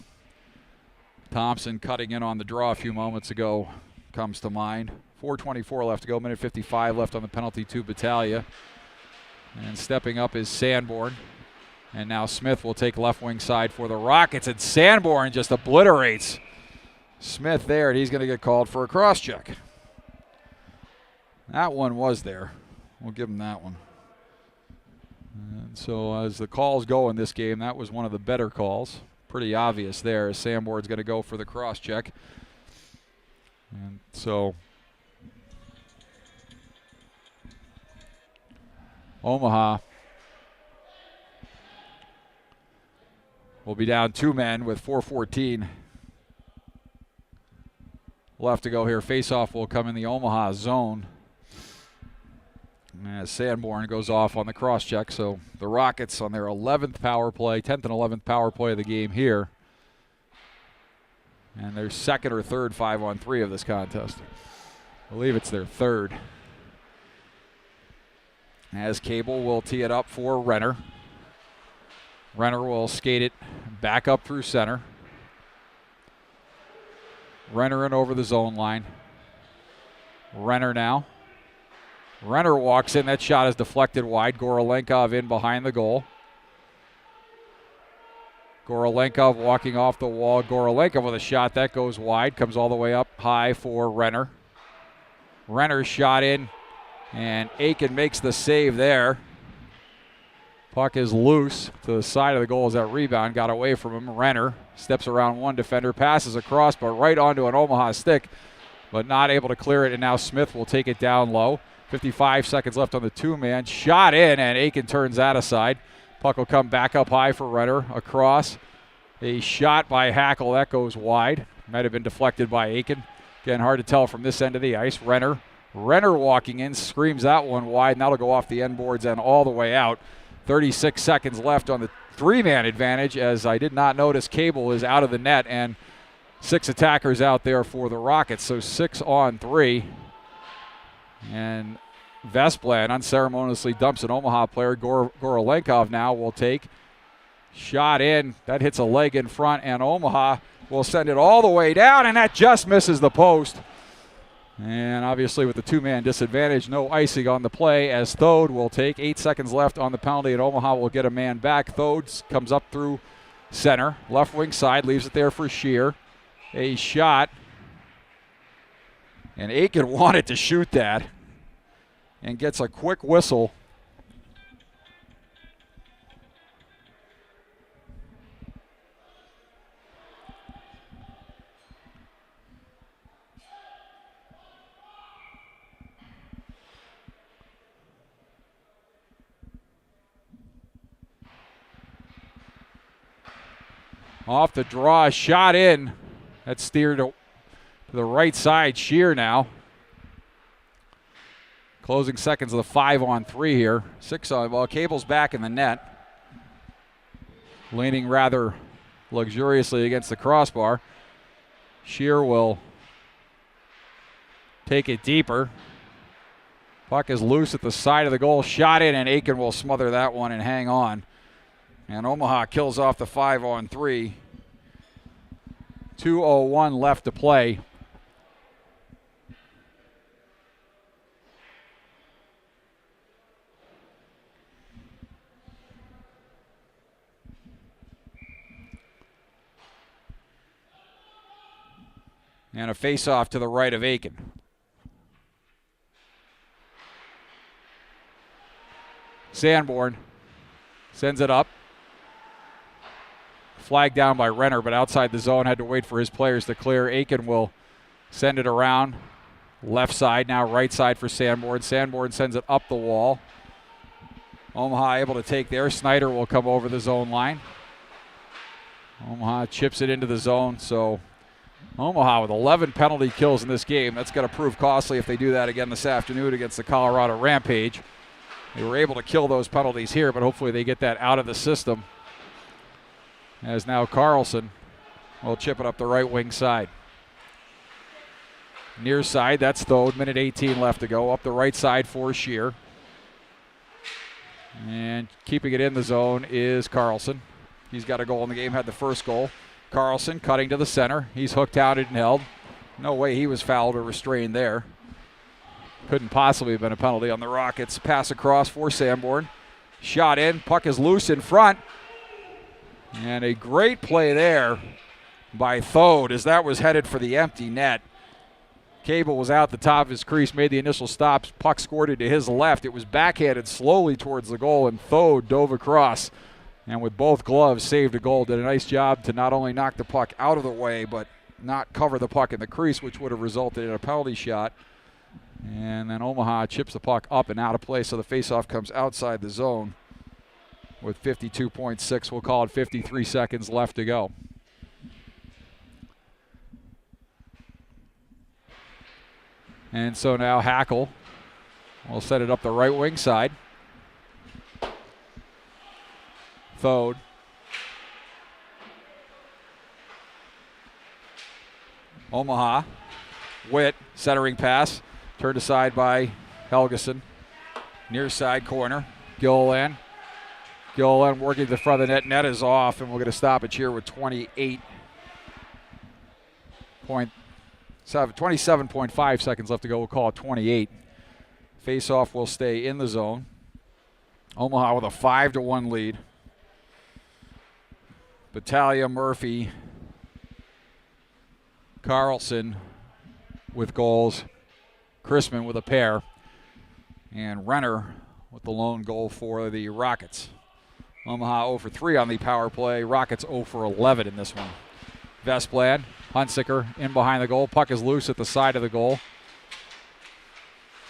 Thompson cutting in on the draw a few moments ago comes to mind. 4:24 left to go, minute 55 left on the penalty to Battaglia. And stepping up is Sanborn. And now Smith will take left wing side for the Rockets, and Sanborn just obliterates Smith there, and he's going to get called for a cross check. That one was there. We'll give him that one. And so as the calls go in this game, that was one of the better calls. Pretty obvious there. Sanborn's going to go for the cross check. And so Omaha will be down 2 men with 4:14 left to go here. Faceoff will come in the Omaha zone as Sanborn goes off on the cross check. So the Rockets on their 11th power play, 10th and 11th power play of the game here, And their second or third 5-on-3 of this contest. I believe it's their third. As Cable will tee it up for Renner. Renner will skate it back up through center. Renner in over the zone line. Renner now. Renner walks in. That shot is deflected wide. Gorolenkov in behind the goal. Gorolenkov walking off the wall. Gorolenkov with a shot. That goes wide. Comes all the way up high for Renner. Renner shot in. And Aiken makes the save there. Puck is loose to the side of the goal as that rebound got away from him. Renner steps around one defender, passes across, but right onto an Omaha stick, but not able to clear it. And now Smith will take it down low. 55 seconds left on the two-man. Shot in, and Aiken turns that aside. Puck will come back up high for Renner. Across. A shot by Hackle. That goes wide. Might have been deflected by Aiken. Again, hard to tell from this end of the ice. Renner walking in, screams that one wide, and that'll go off the end boards and all the way out. 36 seconds left on the three-man advantage, as I did not notice Cable is out of the net, and 6 attackers out there for the Rockets, so 6-on-3. And Vesplan unceremoniously dumps an Omaha player. Gorolenkov now will take. Shot in. That hits a leg in front, and Omaha will send it all the way down, and that just misses the post. And obviously with the two-man disadvantage, no icing on the play, as Thode will take. 8 seconds left on the penalty, and Omaha will get a man back. Thode comes up through center. Left wing side, leaves it there for Shear. A shot. And Aiken wanted to shoot that and gets a quick whistle. Off the draw, shot in. That's steered to the right side. Shear now. Closing seconds of the 5-on-3 here. 6-on. Well, Cable's back in the net. Leaning rather luxuriously against the crossbar. Shear will take it deeper. Puck is loose at the side of the goal. Shot in, and Aiken will smother that one and hang on. And Omaha kills off the 5-on-3. 2:01 left to play. And a face-off to the right of Aiken. Sanborn sends it up. Flagged down by Renner, but outside the zone, had to wait for his players to clear. Aiken will send it around. Left side, now right side for Sanborn. Sanborn sends it up the wall. Omaha able to take there. Snyder will come over the zone line. Omaha chips it into the zone, so Omaha with 11 penalty kills in this game. That's going to prove costly if they do that again this afternoon against the Colorado Rampage. They were able to kill those penalties here, but hopefully they get that out of the system. As now Carlson will chip it up the right wing side. Near side, that's Thode. Minute 18 left to go. Up the right side for Shear. And keeping it in the zone is Carlson. He's got a goal in the game, had the first goal. Carlson cutting to the center. He's hooked, hounded, and held. No way he was fouled or restrained there. Couldn't possibly have been a penalty on the Rockets. Pass across for Sanborn. Shot in. Puck is loose in front. And a great play there by Thode as that was headed for the empty net. Cable was out the top of his crease, made the initial stops. Puck squirted to his left. It was backhanded slowly towards the goal, and Thode dove across. And with both gloves, saved a goal. Did a nice job to not only knock the puck out of the way, but not cover the puck in the crease, which would have resulted in a penalty shot. And then Omaha chips the puck up and out of play, so the faceoff comes outside the zone. With 52.6, we'll call it 53 seconds left to go. And so now Hackle will set it up the right wing side. Thode. Omaha. Witt, centering pass. Turned aside by Helgeson. Near side corner. Gilliland. Gilliland working to the front of the net. Net is off, and we're going to stop it here with 27.5 seconds left to go. We'll call it 28. Face-off will stay in the zone. Omaha with a 5-1 lead. Battaglia, Murphy, Carlson with goals. Chrisman with a pair. And Renner with the lone goal for the Rockets. Omaha 0 for 3 on the power play. Rockets 0 for 11 in this one. Vestblad, Hunsicker in behind the goal. Puck is loose at the side of the goal.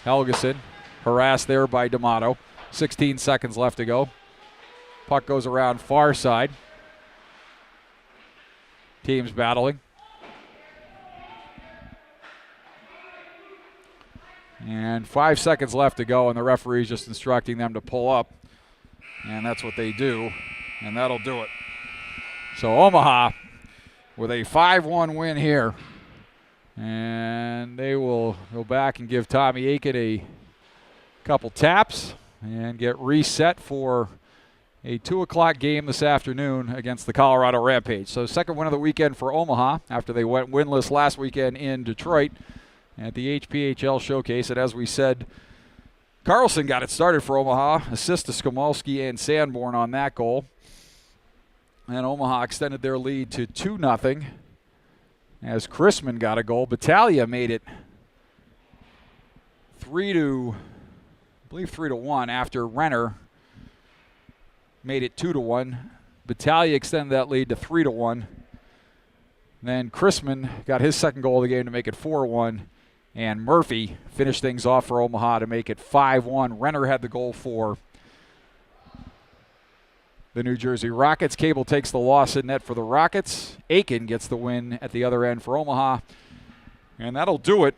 Helgeson harassed there by D'Amato. 16 seconds left to go. Puck goes around far side. Teams battling. And 5 seconds left to go, and the referee's just instructing them to pull up. And that's what they do, and that'll do it. So Omaha with a 5-1 win here. And they will go back and give Tommy Aiken a couple taps and get reset for a 2 o'clock game this afternoon against the Colorado Rampage. So second win of the weekend for Omaha after they went winless last weekend in Detroit at the HPHL Showcase. And as we said, Carlson got it started for Omaha. Assist to Skomolski and Sanborn on that goal. And Omaha extended their lead to 2-0 as Chrisman got a goal. Battaglia made it 3-1 after Renner made it 2-1. Battaglia extended that lead to 3-1. Then Chrisman got his second goal of the game to make it 4-1. And Murphy finished things off for Omaha to make it 5-1. Renner had the goal for the New Jersey Rockets. Cable takes the loss in net for the Rockets. Aiken gets the win at the other end for Omaha. And that'll do it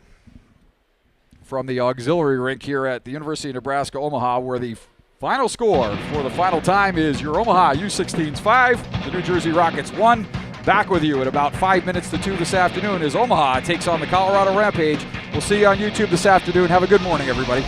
from the auxiliary rink here at the University of Nebraska, Omaha, where the final score for the final time is your Omaha U16s 5, the New Jersey Rockets 1. Back with you at about 5 minutes to 2 this afternoon as Omaha takes on the Colorado Rampage. We'll see you on YouTube this afternoon. Have a good morning, everybody.